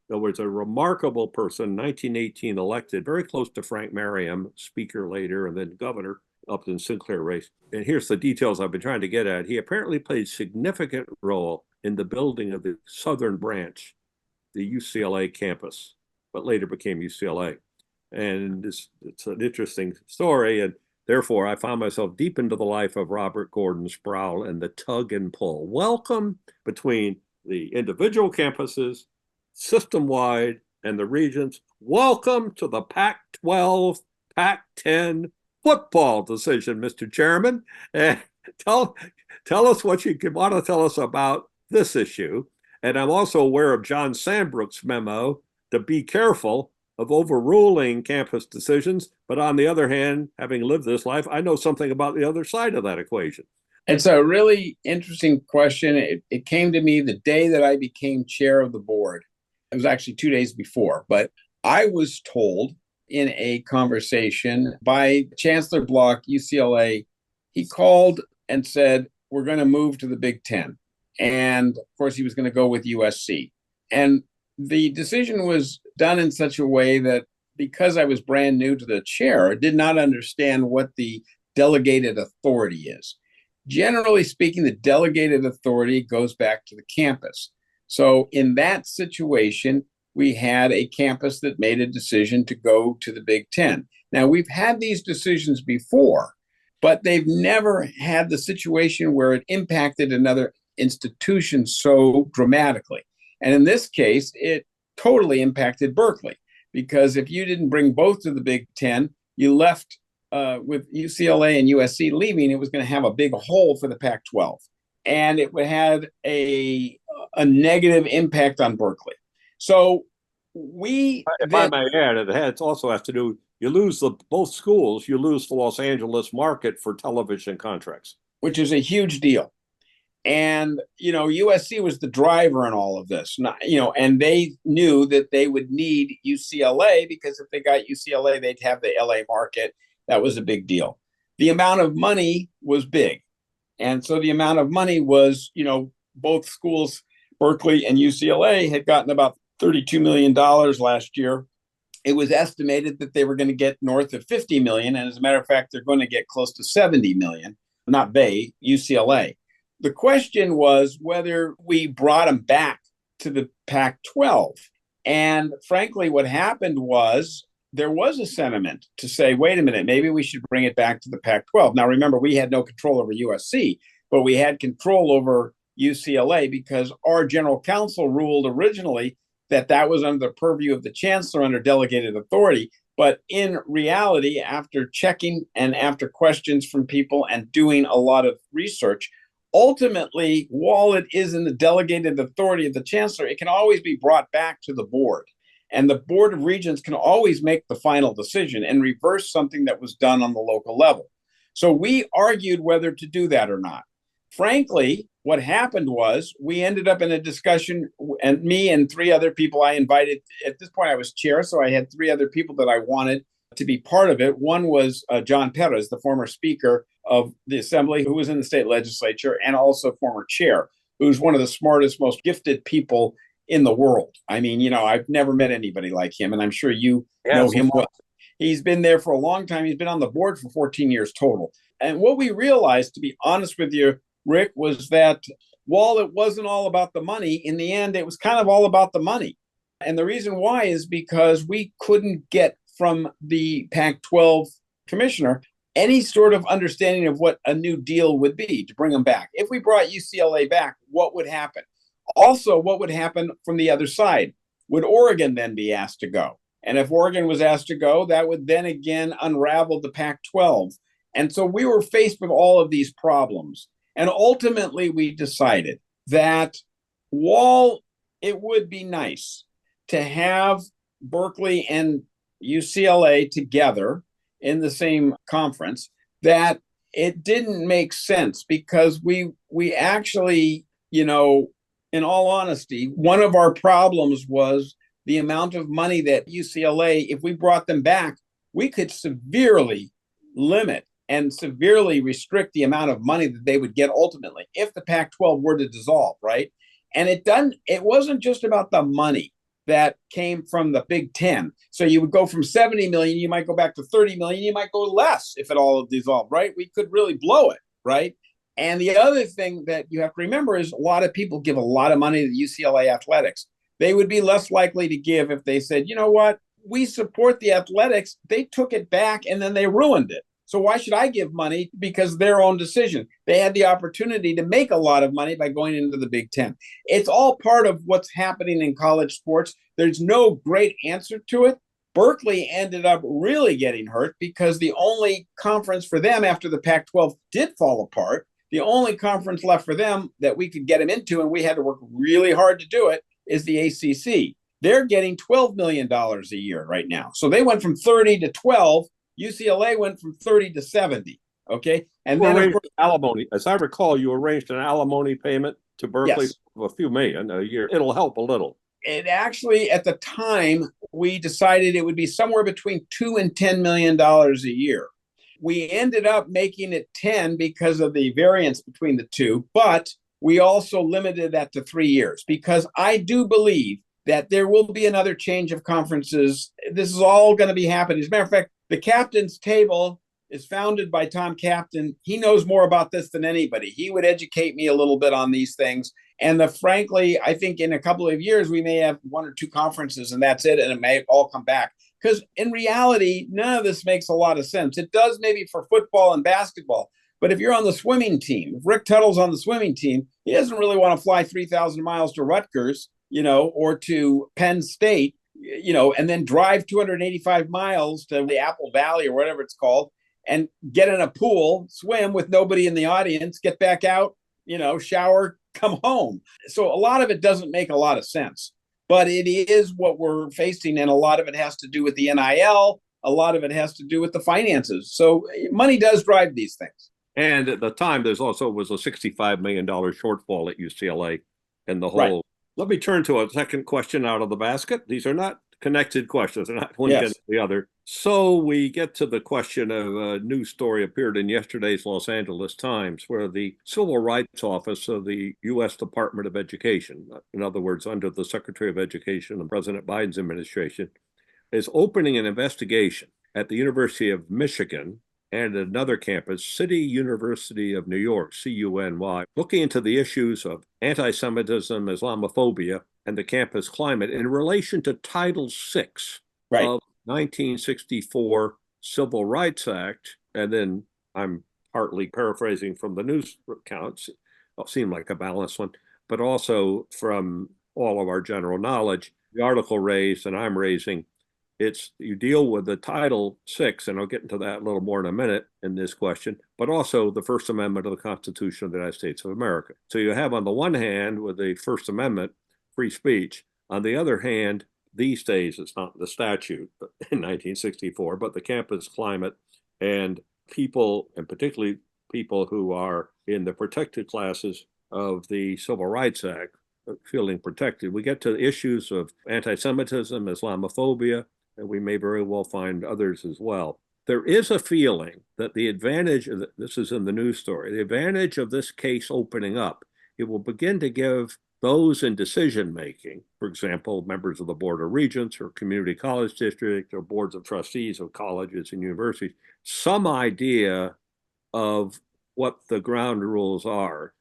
There was a remarkable person, 1918 elected, very close to Frank Merriam, speaker later, and then governor up in Sinclair race. And here's the details I've been trying to get at. He apparently played a significant role in the building of the southern branch, the UCLA campus, but later became UCLA. And it's an interesting story. And therefore, I found myself deep into the life of Robert Gordon Sproul and the tug and pull. Welcome between the individual campuses, system-wide, and the Regents. Welcome to the Pac-12, Pac-10 football decision, Mr. Chairman. And tell us what you want to tell us about this issue. And I'm also aware of John Sandbrook's memo to be careful of overruling campus decisions. But on the other hand, having lived this life, I know something about the other side of that equation. It's a really interesting question. It came to me the day that I became chair of the board. It was actually 2 days before, but I was told in a conversation by Chancellor Block, UCLA, he called and said, we're going to move to the Big Ten. And of course, he was going to go with USC. And the decision was done in such a way that because I was brand new to the chair, I did not understand what the delegated authority is. Generally speaking, the delegated authority goes back to the campus. So in that situation, we had a campus that made a decision to go to the Big Ten. Now, we've had these decisions before, but they've never had the situation where it impacted another institution so dramatically. And in this case, it totally impacted Berkeley, because if you didn't bring both to the Big Ten, you left with UCLA and USC leaving, it was going to have a big hole for the Pac-12. And it would have a negative impact on Berkeley. So if I may add, it also has to do, you lose both schools, you lose the Los Angeles market for television contracts. Which is a huge deal. And, USC was the driver in all of this, and they knew that they would need UCLA because if they got UCLA, they'd have the LA market. That was a big deal. The amount of money was big. And so the amount of money was, both schools, Berkeley and UCLA, had gotten about $32 million last year. It was estimated that they were going to get north of 50 million. And as a matter of fact, they're going to get close to 70 million, not they, UCLA. The question was whether we brought them back to the Pac-12. And frankly, what happened was there was a sentiment to say, wait a minute, maybe we should bring it back to the Pac-12. Now, remember, we had no control over USC, but we had control over UCLA because our general counsel ruled originally that was under the purview of the chancellor under delegated authority. But in reality, after checking and after questions from people and doing a lot of research, ultimately, while it is in the delegated authority of the chancellor, it can always be brought back to the board. And the Board of Regents can always make the final decision and reverse something that was done on the local level. So we argued whether to do that or not. Frankly, what happened was we ended up in a discussion, and me and three other people I invited. At this point, I was chair, so I had three other people that I wanted to be part of it. One was John Perez, the former speaker of the assembly, who was in the state legislature, and also former chair, who's one of the smartest, most gifted people in the world. I mean, I've never met anybody like him, and I'm sure you know him well. He's been there for a long time. He's been on the board for 14 years total. And what we realized, to be honest with you, Rick, was that while it wasn't all about the money, in the end, it was kind of all about the money. And the reason why is because we couldn't get from the Pac-12 commissioner any sort of understanding of what a new deal would be to bring them back. If we brought UCLA back, what would happen? Also, what would happen from the other side? Would Oregon then be asked to go? And if Oregon was asked to go, that would then again unravel the Pac-12. And so we were faced with all of these problems. And ultimately, we decided that while it would be nice to have Berkeley and UCLA together in the same conference, that it didn't make sense because we actually, in all honesty, one of our problems was the amount of money that UCLA, if we brought them back, we could severely limit and severely restrict the amount of money that they would get ultimately if the Pac-12 were to dissolve, right? And it wasn't just about the money that came from the Big Ten. So you would go from 70 million, you might go back to 30 million, you might go less if it all dissolved, right? We could really blow it, right? And the other thing that you have to remember is a lot of people give a lot of money to UCLA athletics. They would be less likely to give if they said, you know what, we support the athletics. They took it back and then they ruined it. So why should I give money? Because their own decision. They had the opportunity to make a lot of money by going into the Big Ten. It's all part of what's happening in college sports. There's no great answer to it. Berkeley ended up really getting hurt because the only conference for them after the Pac-12 did fall apart, the only conference left for them that we could get them into, and we had to work really hard to do it, is the ACC. They're getting $12 million a year right now. So they went from 30 to 12. UCLA went from 30 to 70. Okay. And then of course, alimony. As I recall, you arranged an alimony payment to Berkeley of a few million a year. It'll help a little. It actually, at the time, we decided it would be somewhere between $2 and $10 million a year. We ended up making it 10 because of the variance between the two, but we also limited that to 3 years because I do believe that there will be another change of conferences. This is all going to be happening. As a matter of fact, the captain's table is founded by Tom Kaptain. He knows more about this than anybody. He would educate me a little bit on these things. And frankly, I think in a couple of years, we may have 1 or 2 conferences and that's it. And it may all come back. Because in reality, none of this makes a lot of sense. It does maybe for football and basketball. But if you're on the swimming team, if Rick Tuttle's on the swimming team, he doesn't really want to fly 3,000 miles to Rutgers, or to Penn State, and then drive 285 miles to the Apple Valley or whatever it's called and get in a pool, swim with nobody in the audience, get back out, shower, come home. So a lot of it doesn't make a lot of sense, but it is what we're facing. And a lot of it has to do with the NIL. A lot of it has to do with the finances. So money does drive these things. And at the time, was a $65 million shortfall at UCLA and the whole. Right. Let me turn to a second question out of the basket. These are not connected questions. They're not one Yes. against the other. So we get to the question of a news story appeared in yesterday's Los Angeles Times, where the Civil Rights Office of the U.S. Department of Education, in other words, under the Secretary of Education and President Biden's administration, is opening an investigation at the University of Michigan and another campus, City University of New York, CUNY, looking into the issues of anti-Semitism, Islamophobia, and the campus climate in relation to Title VI Right. of 1964 Civil Rights Act. And then I'm partly paraphrasing from the news accounts, it seemed like a balanced one, but also from all of our general knowledge, the article raised and I'm raising, it's you deal with the Title VI, and I'll get into that a little more in a minute in this question, but also the First Amendment of the Constitution of the United States of America. So you have on the one hand, with the First Amendment, free speech. On the other hand, these days, it's not the statute but in 1964, but the campus climate and people, and particularly people who are in the protected classes of the Civil Rights Act, feeling protected. We get to issues of anti-Semitism, Islamophobia, and we may very well find others as well. There is a feeling that the advantage, this is in the news story, the advantage of this case opening up, it will begin to give those in decision making, for example, members of the Board of Regents or community college district or boards of trustees of colleges and universities, some idea of what the ground rules are.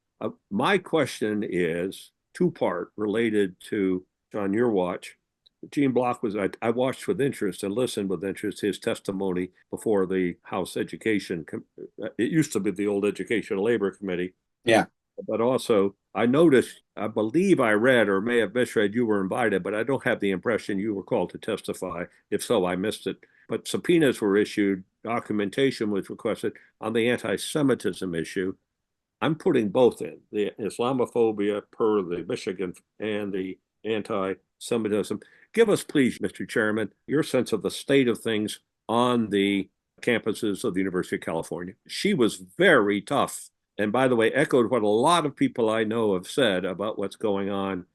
My question is two-part related to, on your watch, Gene Block was, I watched with interest and listened with interest his testimony before the House Education, it used to be the old Education and Labor Committee. Yeah. But also, I noticed, I believe I read or may have misread, you were invited, but I don't have the impression you were called to testify. If so, I missed it. But subpoenas were issued, documentation was requested on the anti-Semitism issue. I'm putting both in, the Islamophobia per the Michigan and the anti-Semitism. Give us, please, Mr. Chairman, your sense of the state of things on the campuses of the University of California. She was very tough. And by the way, echoed what a lot of people I know have said about what's going on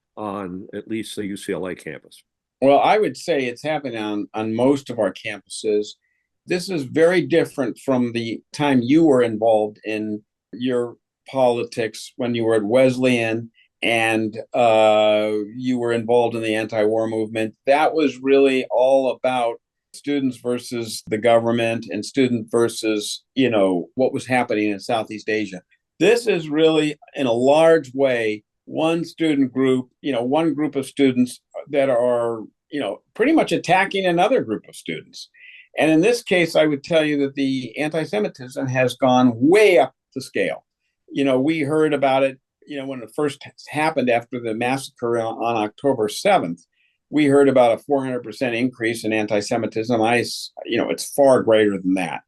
at least the UCLA campus. Well, I would say it's happening on most of our campuses. This is very different from the time you were involved in your politics when you were at Wesleyan and you were involved in the anti-war movement. That was really all about students versus the government and student versus, what was happening in Southeast Asia. This is really, in a large way, one student group, one group of students that are, pretty much attacking another group of students. And in this case, I would tell you that the anti-Semitism has gone way up the scale. We heard about it, when it first happened after the massacre on October 7th. We heard about a 400% increase in anti-Semitism. It's far greater than that.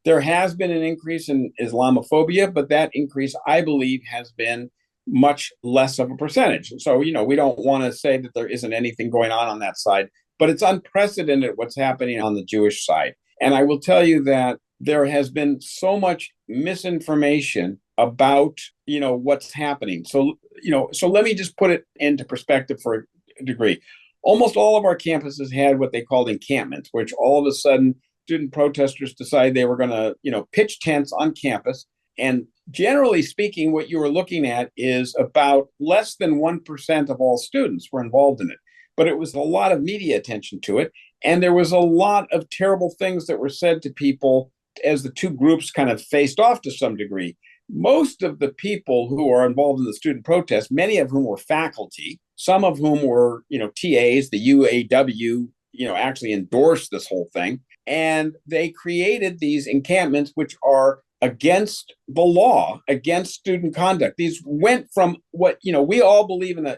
There has been an increase in Islamophobia, but that increase, I believe, has been much less of a percentage. So, we don't want to say that there isn't anything going on that side, but it's unprecedented what's happening on the Jewish side. And I will tell you that there has been so much misinformation about, what's happening. So let me just put it into perspective for a degree. Almost all of our campuses had what they called encampments, which all of a sudden student protesters decided they were going to, pitch tents on campus. And generally speaking, what you were looking at is about less than 1% of all students were involved in it. But it was a lot of media attention to it. And there was a lot of terrible things that were said to people as the two groups kind of faced off to some degree. Most of the people who are involved in the student protest, many of whom were faculty, some of whom were, TAs, the UAW, actually endorsed this whole thing. And they created these encampments, which are against the law, against student conduct. These went from what, we all believe in the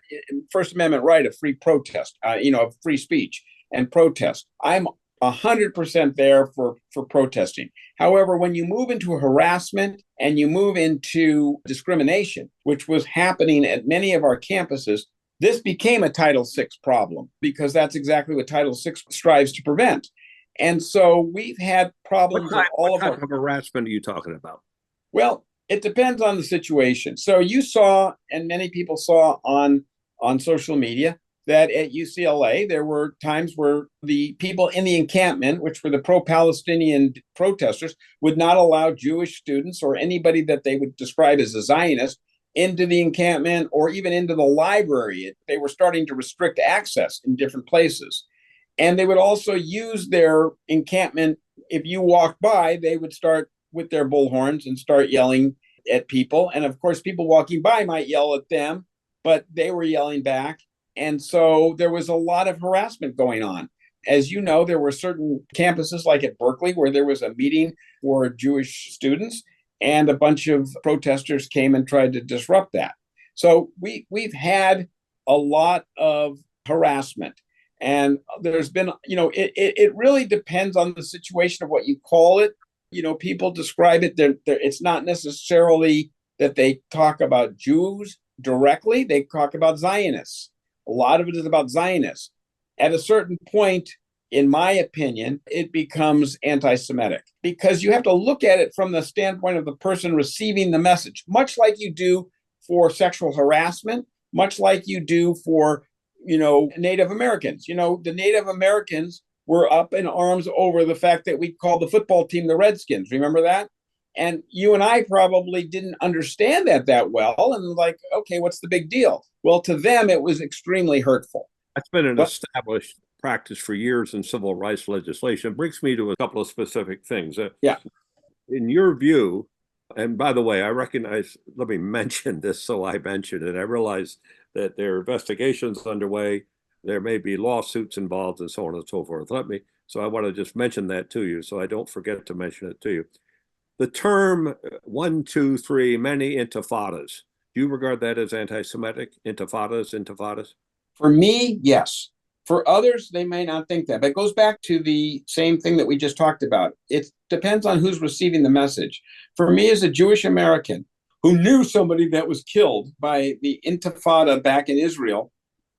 First Amendment right of free protest, of free speech and protest. I'm 100% there for protesting. However, when you move into harassment and you move into discrimination, which was happening at many of our campuses, this became a Title VI problem because that's exactly what Title VI strives to prevent. And so we've had problems with all of our... What type of harassment are you talking about? Well, it depends on the situation. So you saw, and many people saw on social media, that at UCLA, there were times where the people in the encampment, which were the pro-Palestinian protesters, would not allow Jewish students or anybody that they would describe as a Zionist into the encampment or even into the library. They were starting to restrict access in different places. And they would also use their encampment. If you walked by, they would start with their bullhorns and start yelling at people. And of course, people walking by might yell at them, but they were yelling back. And so there was a lot of harassment going on. As you know, there were certain campuses like at Berkeley where there was a meeting for Jewish students, and a bunch of protesters came and tried to disrupt that. So we've had a lot of harassment. And there's been, it really depends on the situation of what you call it. People describe it, it's not necessarily that they talk about Jews directly, they talk about Zionists. A lot of it is about Zionists. At a certain point, in my opinion, it becomes anti-Semitic because you have to look at it from the standpoint of the person receiving the message, much like you do for sexual harassment, much like you do for, Native Americans. The Native Americans were up in arms over the fact that we called the football team the Redskins. Remember that? And you and I probably didn't understand that well. And like, okay, what's the big deal? Well, to them, it was extremely hurtful. That's been an established practice for years in civil rights legislation. It brings me to a couple of specific things. Yeah. In your view, and by the way, I recognize, let me mention this so I mentioned it. I realize that there are investigations underway. There may be lawsuits involved and so on and so forth. So I want to just mention that to you so I don't forget to mention it to you. The term 1, 2, 3, many intifadas. Do you regard that as anti-Semitic? Intifadas? For me, yes. For others, they may not think that. But it goes back to the same thing that we just talked about. It depends on who's receiving the message. For me, as a Jewish American who knew somebody that was killed by the Intifada back in Israel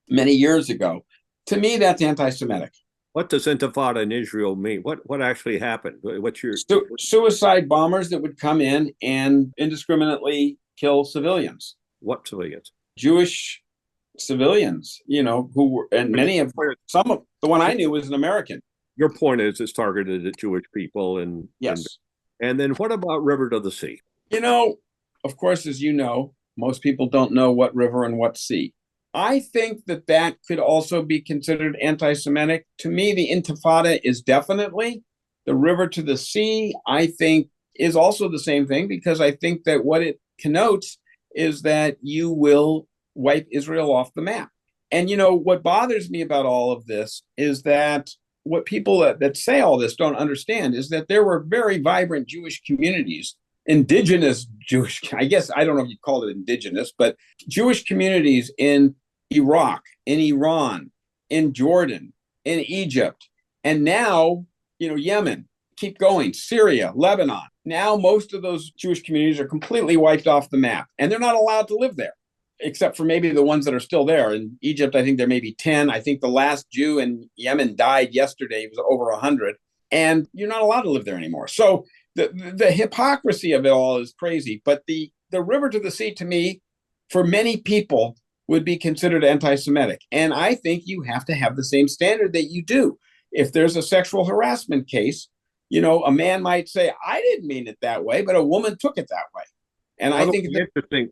many years ago, to me, that's anti-Semitic. What does Intifada in Israel mean? What actually happened? What's your suicide bombers that would come in and indiscriminately kill civilians? What civilians? Jewish civilians, who were, and many of some of the one I knew was an American. Your point is it's targeted at Jewish people, and yes. And then what about River to the Sea? Of course, as you know, most people don't know what river and what sea. I think that could also be considered anti-Semitic. To me, the Intifada is definitely. The river to the sea, I think, is also the same thing, because I think that what it connotes is that you will wipe Israel off the map. And, what bothers me about all of this is that what people that say all this don't understand is that there were very vibrant Jewish communities, indigenous Jewish, I guess, I don't know if you call it indigenous, but Jewish communities in Iraq, in Iran, in Jordan, in Egypt, and now, Yemen, keep going, Syria, Lebanon. Now most of those Jewish communities are completely wiped off the map, and they're not allowed to live there, except for maybe the ones that are still there. In Egypt, I think there may be 10. I think the last Jew in Yemen died yesterday. He was over 100. And you're not allowed to live there anymore. So the hypocrisy of it all is crazy. But the river to the sea, to me, for many people, would be considered anti-Semitic. And I think you have to have the same standard that you do. If there's a sexual harassment case, a man might say, I didn't mean it that way, but a woman took it that way. And I think interesting.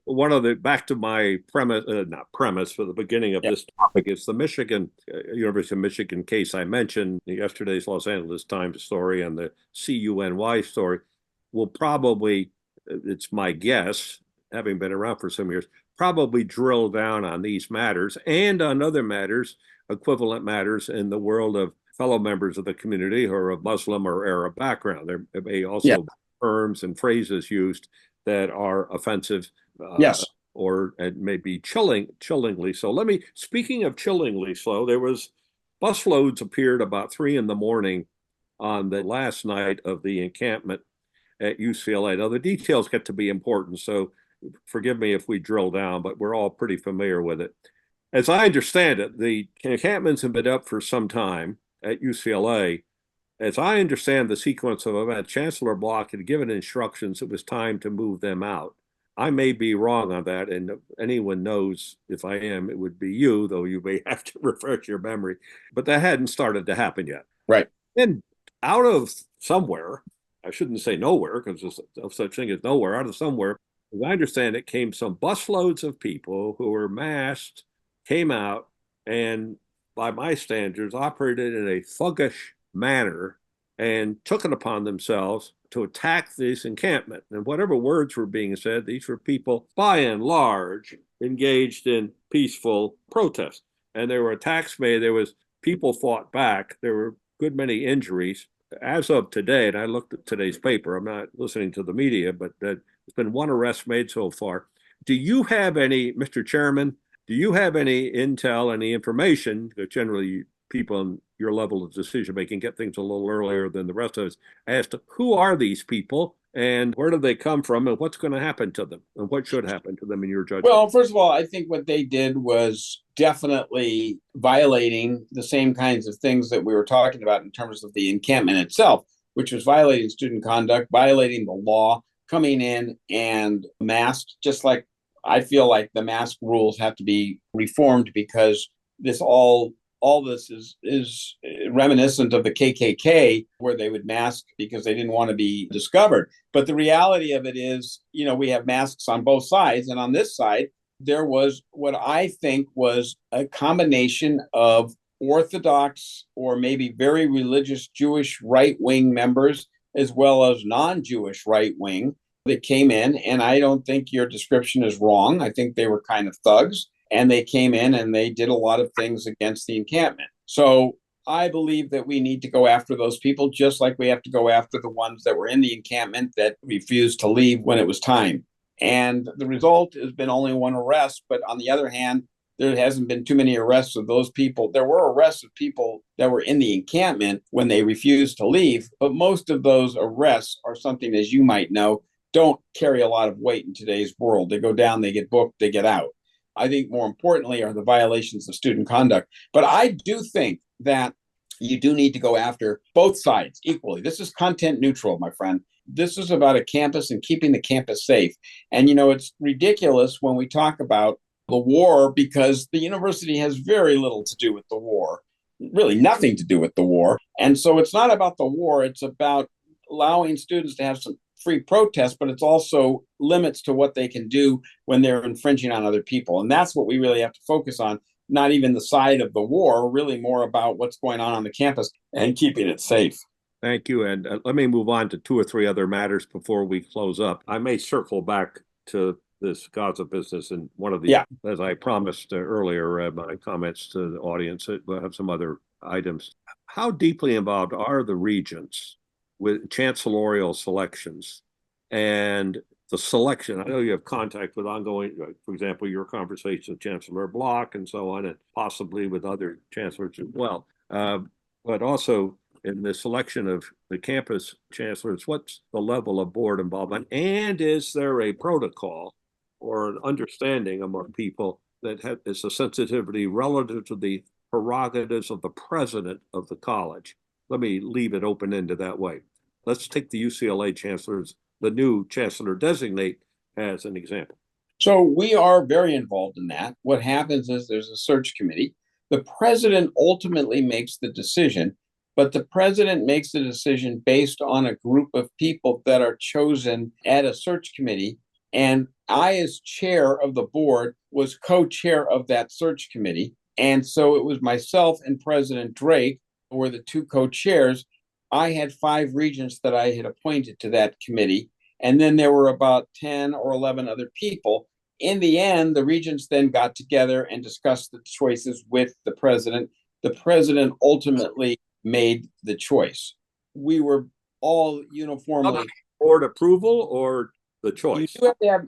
Back to my premise, not premise, for the beginning of this topic, is the University of Michigan case I mentioned, yesterday's Los Angeles Times story and the CUNY story will probably, it's my guess, having been around for some years, probably drill down on these matters and on other matters, equivalent matters in the world of fellow members of the community who are of Muslim or Arab background. There may also be terms and phrases used that are offensive, or maybe chillingly so. Speaking of chillingly so, there was busloads appeared about 3 a.m. on the last night of the encampment at UCLA. Now the details get to be important, so forgive me if we drill down, but we're all pretty familiar with it. As I understand it, the encampments have been up for some time at UCLA. As I understand the sequence of events, Chancellor Block had given instructions it was time to move them out. I may be wrong on that, and if anyone knows if I am, it would be you, though you may have to refresh your memory. But that hadn't started to happen yet. Right. And out of somewhere, I shouldn't say nowhere because there's no such thing as nowhere, out of somewhere, as I understand it, came some busloads of people who were masked, came out, and by my standards, operated in a thuggish manner and took it upon themselves to attack this encampment. And whatever words were being said, these were people, by and large, engaged in peaceful protest. And there were attacks made. There was people fought back. There were a good many injuries. As of today, and I looked at today's paper, I'm not listening to the media, but there's been one arrest made so far. Do you have any, Mr. Chairman, do you have any intel, any information, because generally people on your level of decision making get things a little earlier than the rest of us, as to who are these people and where do they come from and what's going to happen to them and what should happen to them in your judgment? Well, first of all, I think what they did was definitely violating the same kinds of things that we were talking about in terms of the encampment itself, which was violating student conduct, violating the law, coming in and masked, just like I feel like the mask rules have to be reformed because this all this is reminiscent of the KKK, where they would mask because they didn't want to be discovered. But the reality of it is, we have masks on both sides, and on this side, there was what I think was a combination of Orthodox or maybe very religious Jewish right-wing members, as well as non-Jewish right-wing, that came in. And I don't think your description is wrong. I think they were kind of thugs. And they came in and they did a lot of things against the encampment. So I believe that we need to go after those people, just like we have to go after the ones that were in the encampment that refused to leave when it was time. And the result has been only one arrest. But on the other hand, there hasn't been too many arrests of those people. There were arrests of people that were in the encampment when they refused to leave. But most of those arrests are something, as you might know, don't carry a lot of weight in today's world. They go down, they get booked, they get out. I think more importantly are the violations of student conduct. But I do think that you do need to go after both sides equally. This is content neutral, my friend. This is about a campus and keeping the campus safe. And, it's ridiculous when we talk about the war because the university has very little to do with the war, really nothing to do with the war. And so it's not about the war. It's about allowing students to have some free protest, but it's also limits to what they can do when they're infringing on other people. And that's what we really have to focus on, not even the side of the war, really more about what's going on the campus and keeping it safe. Thank you. And let me move on to two or three other matters before we close up. I may circle back to this Gaza business and one of the, as I promised earlier, my comments to the audience, we'll have some other items. How deeply involved are the regents with chancellorial selections and the selection? I know you have contact with ongoing, for example, your conversation with Chancellor Block and so on, and possibly with other chancellors as well. But also in the selection of the campus chancellors, what's the level of board involvement? And is there a protocol or an understanding among people that is a sensitivity relative to the prerogatives of the president of the college? Let me leave it open-ended that way. Let's take the UCLA chancellors, the new chancellor designate, as an example. So we are very involved in that. What happens is there's a search committee. The president ultimately makes the decision, but the president makes the decision based on a group of people that are chosen at a search committee. And I, as chair of the board, was co-chair of that search committee. And so it was myself and President Drake were the two co-chairs. I had 5 regents that I had appointed to that committee. And then there were about 10 or 11 other people. In the end, the regents then got together and discussed the choices with the president. The president ultimately made the choice. We were all uniformly. Board approval or the choice?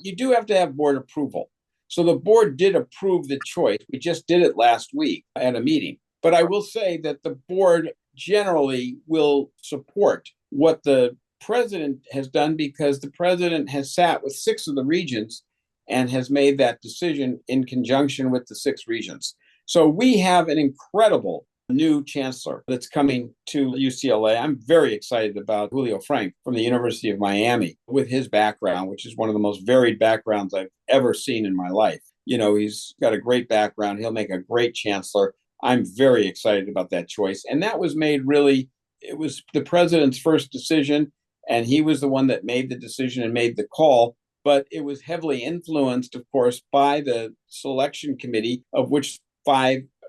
You do have to have board approval. So the board did approve the choice. We just did it last week at a meeting. But I will say that the board generally will support what the president has done because the president has sat with 6 of the regents and has made that decision in conjunction with the 6 regents. So we have an incredible new chancellor that's coming to UCLA. I'm very excited about Julio Frank from the University of Miami with his background, which is one of the most varied backgrounds I've ever seen in my life. He's got a great background. He'll make a great chancellor. I'm very excited about that choice. And that was made really, it was the president's first decision, and he was the one that made the decision and made the call. But it was heavily influenced, of course, by the selection committee, of which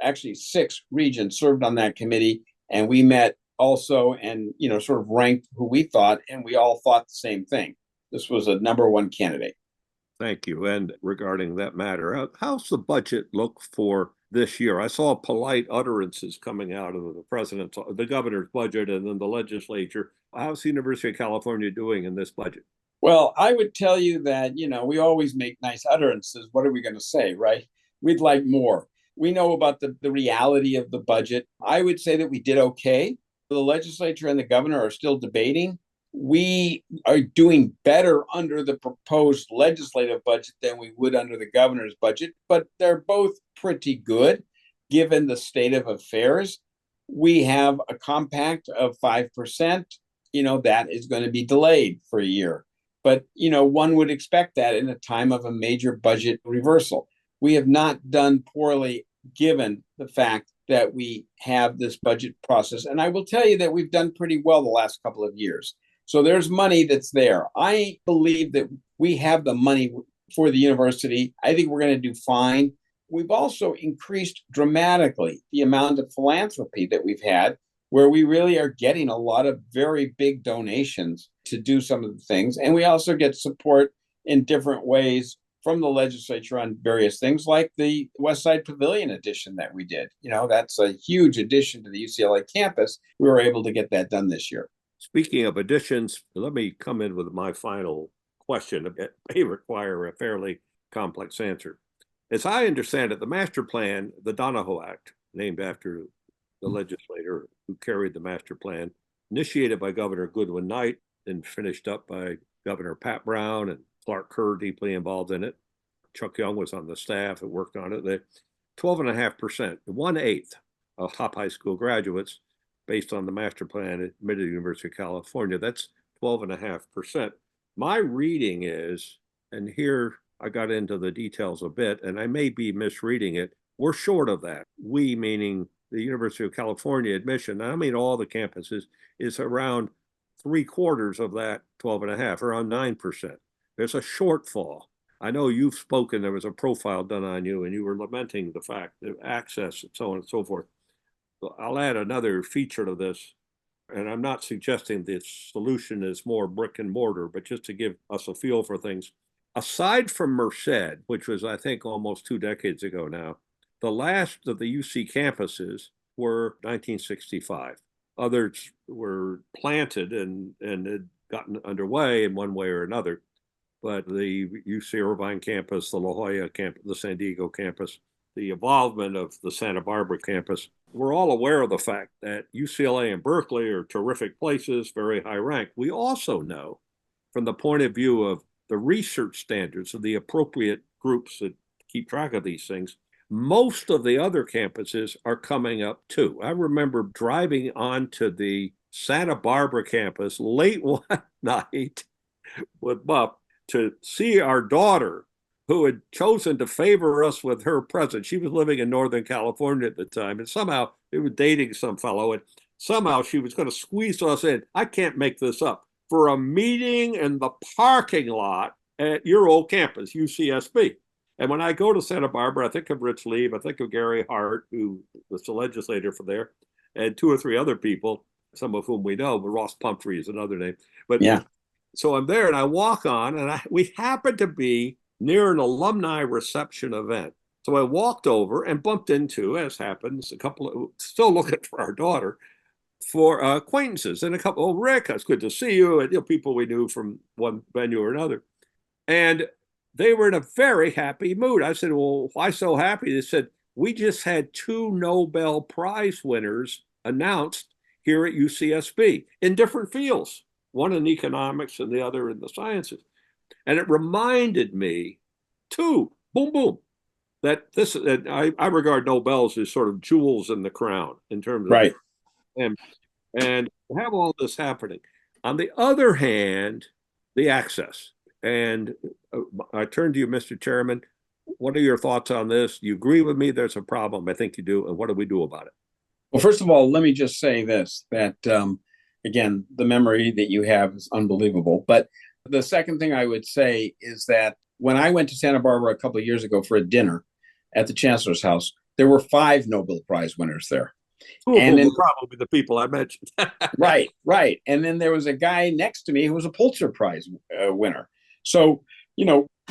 actually six regents served on that committee. And we met also and, sort of ranked who we thought, and we all thought the same thing. This was a number one candidate. Thank you. And regarding that matter, how's the budget look for this year? I saw polite utterances coming out of the governor's budget, and then the legislature. How's the University of California doing in this budget? Well, I would tell you that, we always make nice utterances. What are we going to say, right? We'd like more. We know about the reality of the budget. I would say that we did okay. The legislature and the governor are still debating. We are doing better under the proposed legislative budget than we would under the governor's budget, but they're both pretty good given the state of affairs. We have a compact of 5%, that is going to be delayed for a year. But, one would expect that in a time of a major budget reversal. We have not done poorly given the fact that we have this budget process. And I will tell you that we've done pretty well the last couple of years. So there's money that's there. I believe that we have the money for the university. I think we're going to do fine. We've also increased dramatically the amount of philanthropy that we've had, where we really are getting a lot of very big donations to do some of the things. And we also get support in different ways from the legislature on various things, like the West Side Pavilion addition that we did. That's a huge addition to the UCLA campus. We were able to get that done this year. Speaking of additions, let me come in with my final question. It may require a fairly complex answer. As I understand it, the master plan, the Donahoe Act, named after the legislator who carried the master plan, initiated by Governor Goodwin Knight and finished up by Governor Pat Brown and Clark Kerr, deeply involved in it. Chuck Young was on the staff and worked on it. 12.5%, 1/8 of top high school graduates, based on the master plan, admitted to the University of California. That's 12.5%. My reading is, and here I got into the details a bit, and I may be misreading it, we're short of that. We, meaning the University of California admission, I mean all the campuses, is around 3/4 of that 12.5, around 9%. There's a shortfall. I know you've spoken, there was a profile done on you, and you were lamenting the fact that access and so on and so forth. I'll add another feature to this, and I'm not suggesting the solution is more brick and mortar, but just to give us a feel for things. Aside from Merced, which was, I think, almost 2 decades ago now, the last of the UC campuses were 1965. Others were planted and had gotten underway in one way or another. But the UC Irvine campus, the La Jolla campus, the San Diego campus, the involvement of the Santa Barbara campus, we're all aware of the fact that UCLA and Berkeley are terrific places, very high ranked. We also know, from the point of view of the research standards of the appropriate groups that keep track of these things, most of the other campuses are coming up too. I remember driving onto the Santa Barbara campus late one night with Buff to see our daughter, who had chosen to favor us with her presence. She was living in Northern California at the time, and somehow they were dating some fellow, and somehow she was going to squeeze us in. I can't make this up. For a meeting in the parking lot at your old campus, UCSB. And when I go to Santa Barbara, I think of Rich Leib, I think of Gary Hart, who was the legislator for there, and 2 or 3 other people, some of whom we know, but Ross Pumphrey is another name. But yeah. So I'm there and I walk on, and we happen to be near an alumni reception event. So I walked over and bumped into, as happens, a couple of, still looking for our daughter, for acquaintances. And a couple, oh, Rick, it's good to see you. And people we knew from one venue or another. And they were in a very happy mood. I said, well, why so happy? They said, we just had 2 Nobel Prize winners announced here at UCSB in different fields, one in economics and the other in the sciences. And it reminded me, 2, boom, boom, that this I regard Nobels as sort of jewels in the crown in terms of Right. and have all this happening. On the other hand, the access. And I turn to you, Mr. Chairman. What are your thoughts on this? Do you agree with me there's a problem? I think you do. And what do we do about it? Well, first of all, let me just say this that, again, the memory that you have is unbelievable. But the second thing I would say is that when I went to Santa Barbara a couple of years ago for a dinner at the Chancellor's House, there were 5 Nobel Prize winners there. Two of And them then, were probably the people I mentioned. right, right. And then there was a guy next to me who was a Pulitzer Prize winner. So,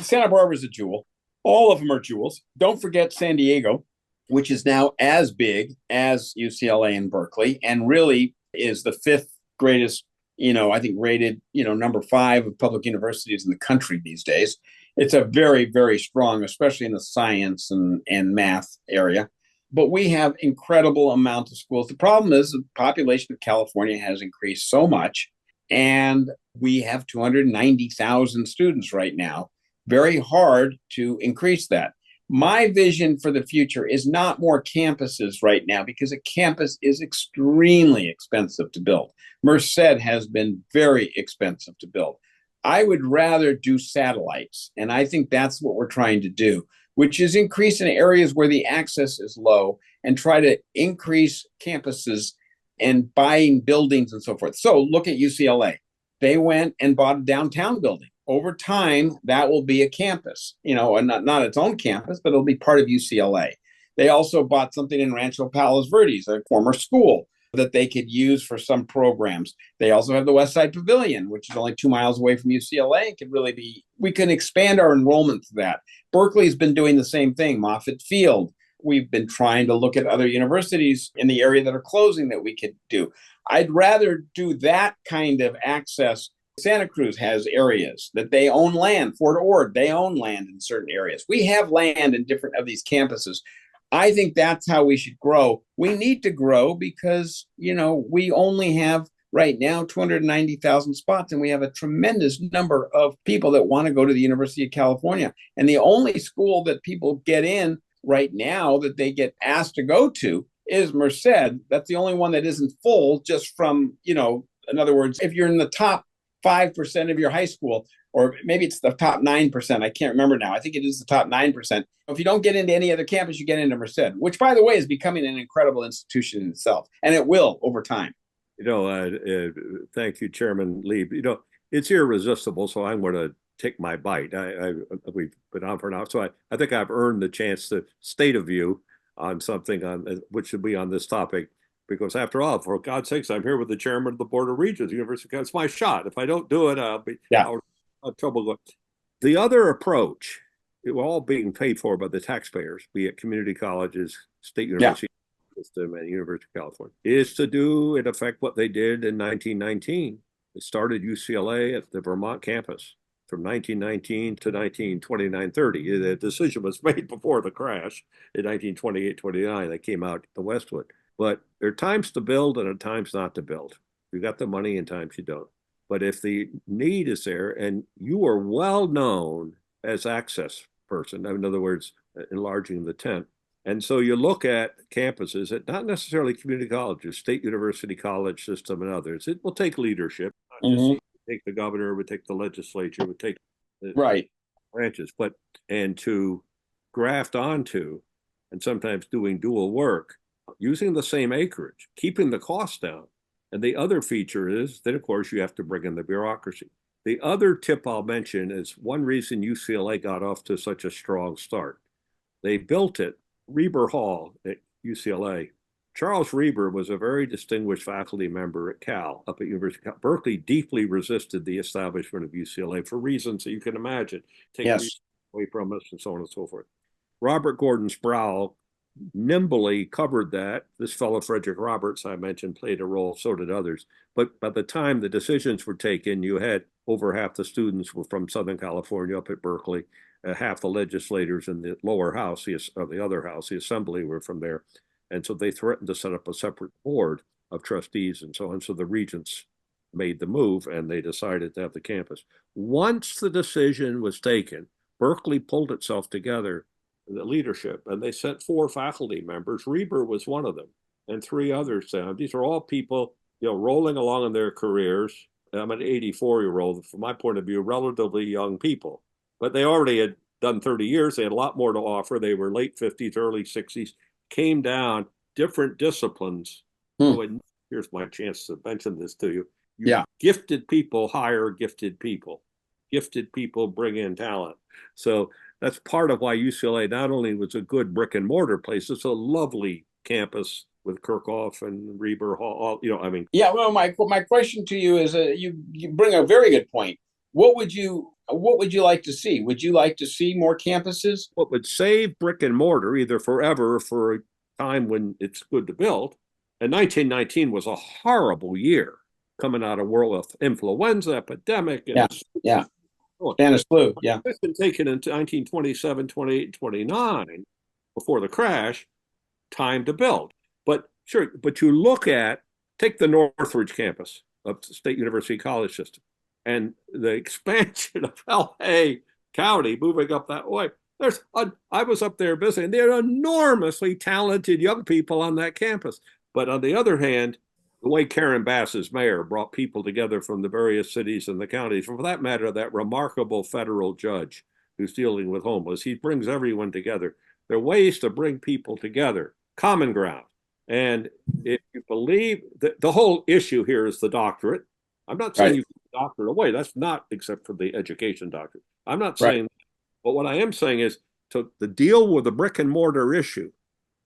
Santa Barbara is a jewel. All of them are jewels. Don't forget San Diego, which is now as big as UCLA and Berkeley, and really is the fifth greatest, I think rated, number 5 of public universities in the country these days. It's a very, very strong, especially in the science and math area. But we have incredible amounts of schools. The problem is the population of California has increased so much, and we have 290,000 students right now. Very hard to increase that. My vision for the future is not more campuses right now, because a campus is extremely expensive to build. Merced has been very expensive to build. I would rather do satellites, and I think that's what we're trying to do, which is increase in areas where the access is low and try to increase campuses and buying buildings and so forth. So look at UCLA. They went and bought a downtown building. Over time, that will be a campus, and not its own campus, but it'll be part of UCLA. They also bought something in Rancho Palos Verdes, a former school that they could use for some programs. They also have the West Side Pavilion, which is only 2 miles away from UCLA. It could really be, we can expand our enrollment to that. Berkeley's been doing the same thing, Moffett Field. We've been trying to look at other universities in the area that are closing that we could do. I'd rather do that kind of access. Santa Cruz has areas that they own land. Fort Ord, they own land in certain areas. We have land in different of these campuses. I think that's how we should grow. We need to grow because, we only have right now 290,000 spots, and we have a tremendous number of people that want to go to the University of California. And the only school that people get in right now that they get asked to go to is Merced. That's the only one that isn't full, just from, in other words, if you're in the top 5% of your high school, or maybe it's the top 9%. I can't remember now. I think it is the top 9%. If you don't get into any other campus, you get into Merced, which, by the way, is becoming an incredible institution in itself. And it will over time. Thank you, Chairman Leib. It's irresistible, so I'm going to take my bite. We've been on for an hour, so I think I've earned the chance to state a view on something which should be on this topic. Because after all, for God's sakes, I'm here with the chairman of the Board of Regents, University. It's my shot. If I don't do it, I'll have trouble going. The other approach, we're all being paid for by the taxpayers, be it community colleges, state university system, and University of California, is to do, in effect, what they did in 1919. They started UCLA at the Vermont campus from 1919 to 1929-30. The decision was made before the crash in 1928-29. They came out the Westwood. But there are times to build and there are times not to build. You got the money and times you don't. But if the need is there and you are well known as access person, in other words, enlarging the tent. And so you look at campuses at not necessarily community colleges, state university college system and others. It will take leadership. Not just take the governor, it would take the legislature, it would take the branches, and to graft onto and sometimes doing dual work using the same acreage, keeping the cost down. And the other feature is that, of course, you have to bring in the bureaucracy. The other tip I'll mention is one reason UCLA got off to such a strong start. They built it, Reber Hall at UCLA. Charles Reber was a very distinguished faculty member at Cal, up at University of Cal. Berkeley deeply resisted the establishment of UCLA for reasons that you can imagine, taking away from us and so on and so forth. Robert Gordon Sproul nimbly covered that. This fellow, Frederick Roberts, I mentioned, played a role, so did others. But by the time the decisions were taken, you had over half the students were from Southern California up at Berkeley. Half the legislators in the lower house, or the other house, the assembly, were from there. And so they threatened to set up a separate board of trustees and so on. So the regents made the move and they decided to have the campus. Once the decision was taken, Berkeley pulled itself together the leadership, and they sent 4 faculty members. Reber was one of them, and 3 others. These are all people, rolling along in their careers. I'm an 84-year-old, from my point of view, relatively young people, but they already had done 30 years. They had a lot more to offer. They were late 50s, early 60s, came down, different disciplines. Oh, and here's my chance to mention this to you. Gifted people hire gifted people. Gifted people bring in talent. So that's part of why UCLA not only was a good brick and mortar place, it's a lovely campus with Kirchhoff and Reber Hall. Yeah. Well, my question to you is, you bring a very good point. What would you like to see? Would you like to see more campuses? What would save brick and mortar, either forever or for a time when it's good to build? And 1919 was a horrible year, coming out of world influenza epidemic. And Spanish flu. Yeah. It's been taken into 1927, 28, 29 before the crash, time to build. But sure, but you take the Northridge campus of the State University College System and the expansion of LA County moving up that way. I was up there visiting. There are enormously talented young people on that campus. But on the other hand, the way Karen Bass, as mayor, brought people together from the various cities and the counties, and for that matter, that remarkable federal judge who's dealing with homeless, he brings everyone together. There are ways to bring people together, common ground. And if you believe that the whole issue here is the doctorate, I'm not saying you can doctorate away. That's not, except for the education doctorate. I'm not saying, but what I am saying is to deal with the brick and mortar issue,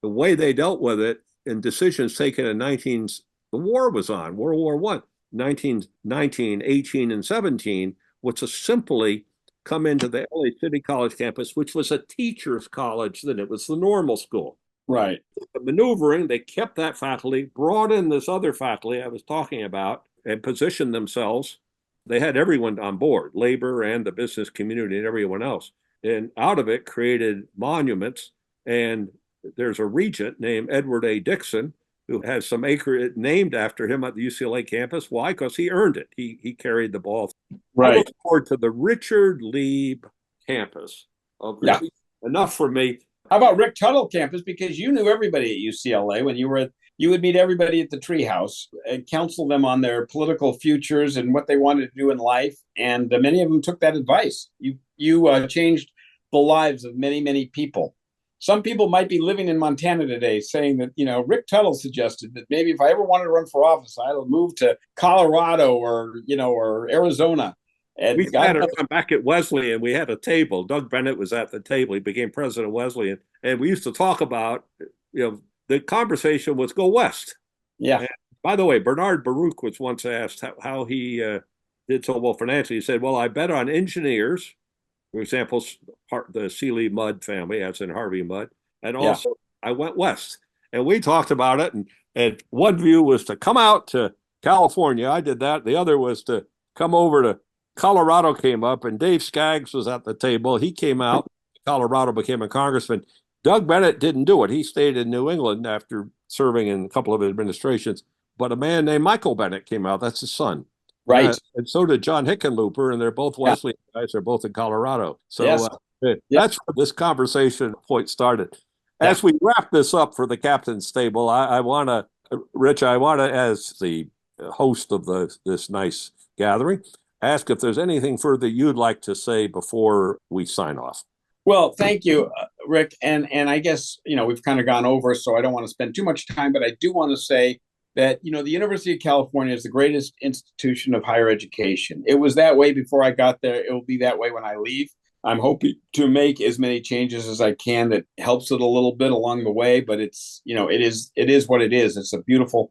the way they dealt with it in decisions taken in the war was on, World War I, 1919, 18, and 17, was to simply come into the LA City College campus, which was a teacher's college then. It was the normal school. Right. The maneuvering, they kept that faculty, brought in this other faculty I was talking about, and positioned themselves. They had everyone on board, labor and the business community and everyone else. And out of it created monuments. And there's a regent named Edward A. Dixon, who has some acre named after him at the UCLA campus. Why? Because he earned it. He carried the ball. Right. I look forward to the Richard Leib campus. Enough for me. How about Rick Tuttle campus? Because you knew everybody at UCLA when you would meet everybody at the treehouse and counsel them on their political futures and what they wanted to do in life. And many of them took that advice. You changed the lives of many, many people. Some people might be living in Montana today saying that, Rick Tuttle suggested that maybe if I ever wanted to run for office, I'd move to Colorado or Arizona. And we had her come back at Wesleyan. We had a table. Doug Bennett was at the table. He became president of Wesleyan. And we used to talk about, the conversation was go west. Yeah. And by the way, Bernard Baruch was once asked how he did so well financially. He said, well, I bet on engineers. For example, the Seeley Mudd family, as in Harvey Mudd. And also, I went west. And we talked about it. And one view was to come out to California. I did that. The other was to come over to Colorado, came up. And Dave Skaggs was at the table. He came out. Colorado, became a congressman. Doug Bennett didn't do it. He stayed in New England after serving in a couple of administrations. But a man named Michael Bennett came out. That's his son. Right. And so did John Hickenlooper, and they're both Wesleyan guys. They're both in Colorado. So that's where this conversation point started. As we wrap this up for the captain's table, I want to, Rich, as the host of this nice gathering, ask if there's anything further you'd like to say before we sign off. Well, thank you, Rick. And I guess, we've kind of gone over, so I don't want to spend too much time, but I do want to say that, the University of California is the greatest institution of higher education. It was that way before I got there. It will be that way when I leave. I'm hoping to make as many changes as I can that helps it a little bit along the way, but it's, it is what it is. It's a beautiful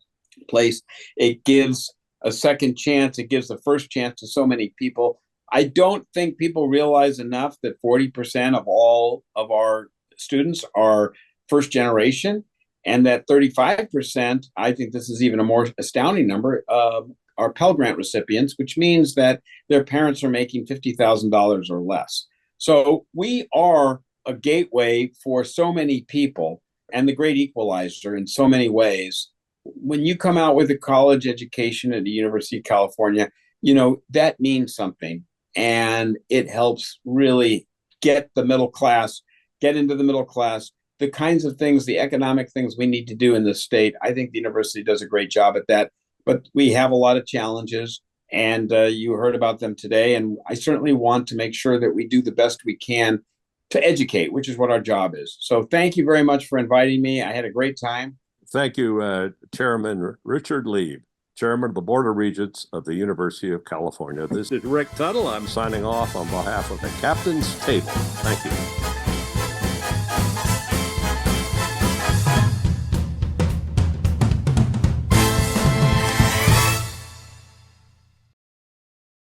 place. It gives a second chance. It gives the first chance to so many people. I don't think people realize enough that 40% of all of our students are first generation, and that 35%, I think this is even a more astounding number, are Pell Grant recipients, which means that their parents are making $50,000 or less. So we are a gateway for so many people and the great equalizer in so many ways. When you come out with a college education at the University of California, that means something. And it helps really get the middle class get into the middle class, the kinds of things, the economic things we need to do in the state. I think the university does a great job at that, but we have a lot of challenges, and you heard about them today. And I certainly want to make sure that we do the best we can to educate, which is what our job is. So thank you very much for inviting me. I had a great time. Thank you, Chairman Richard Leib, Chairman of the Board of Regents of the University of California. This is Rick Tuttle. I'm signing off on behalf of the Captain's Table. Thank you.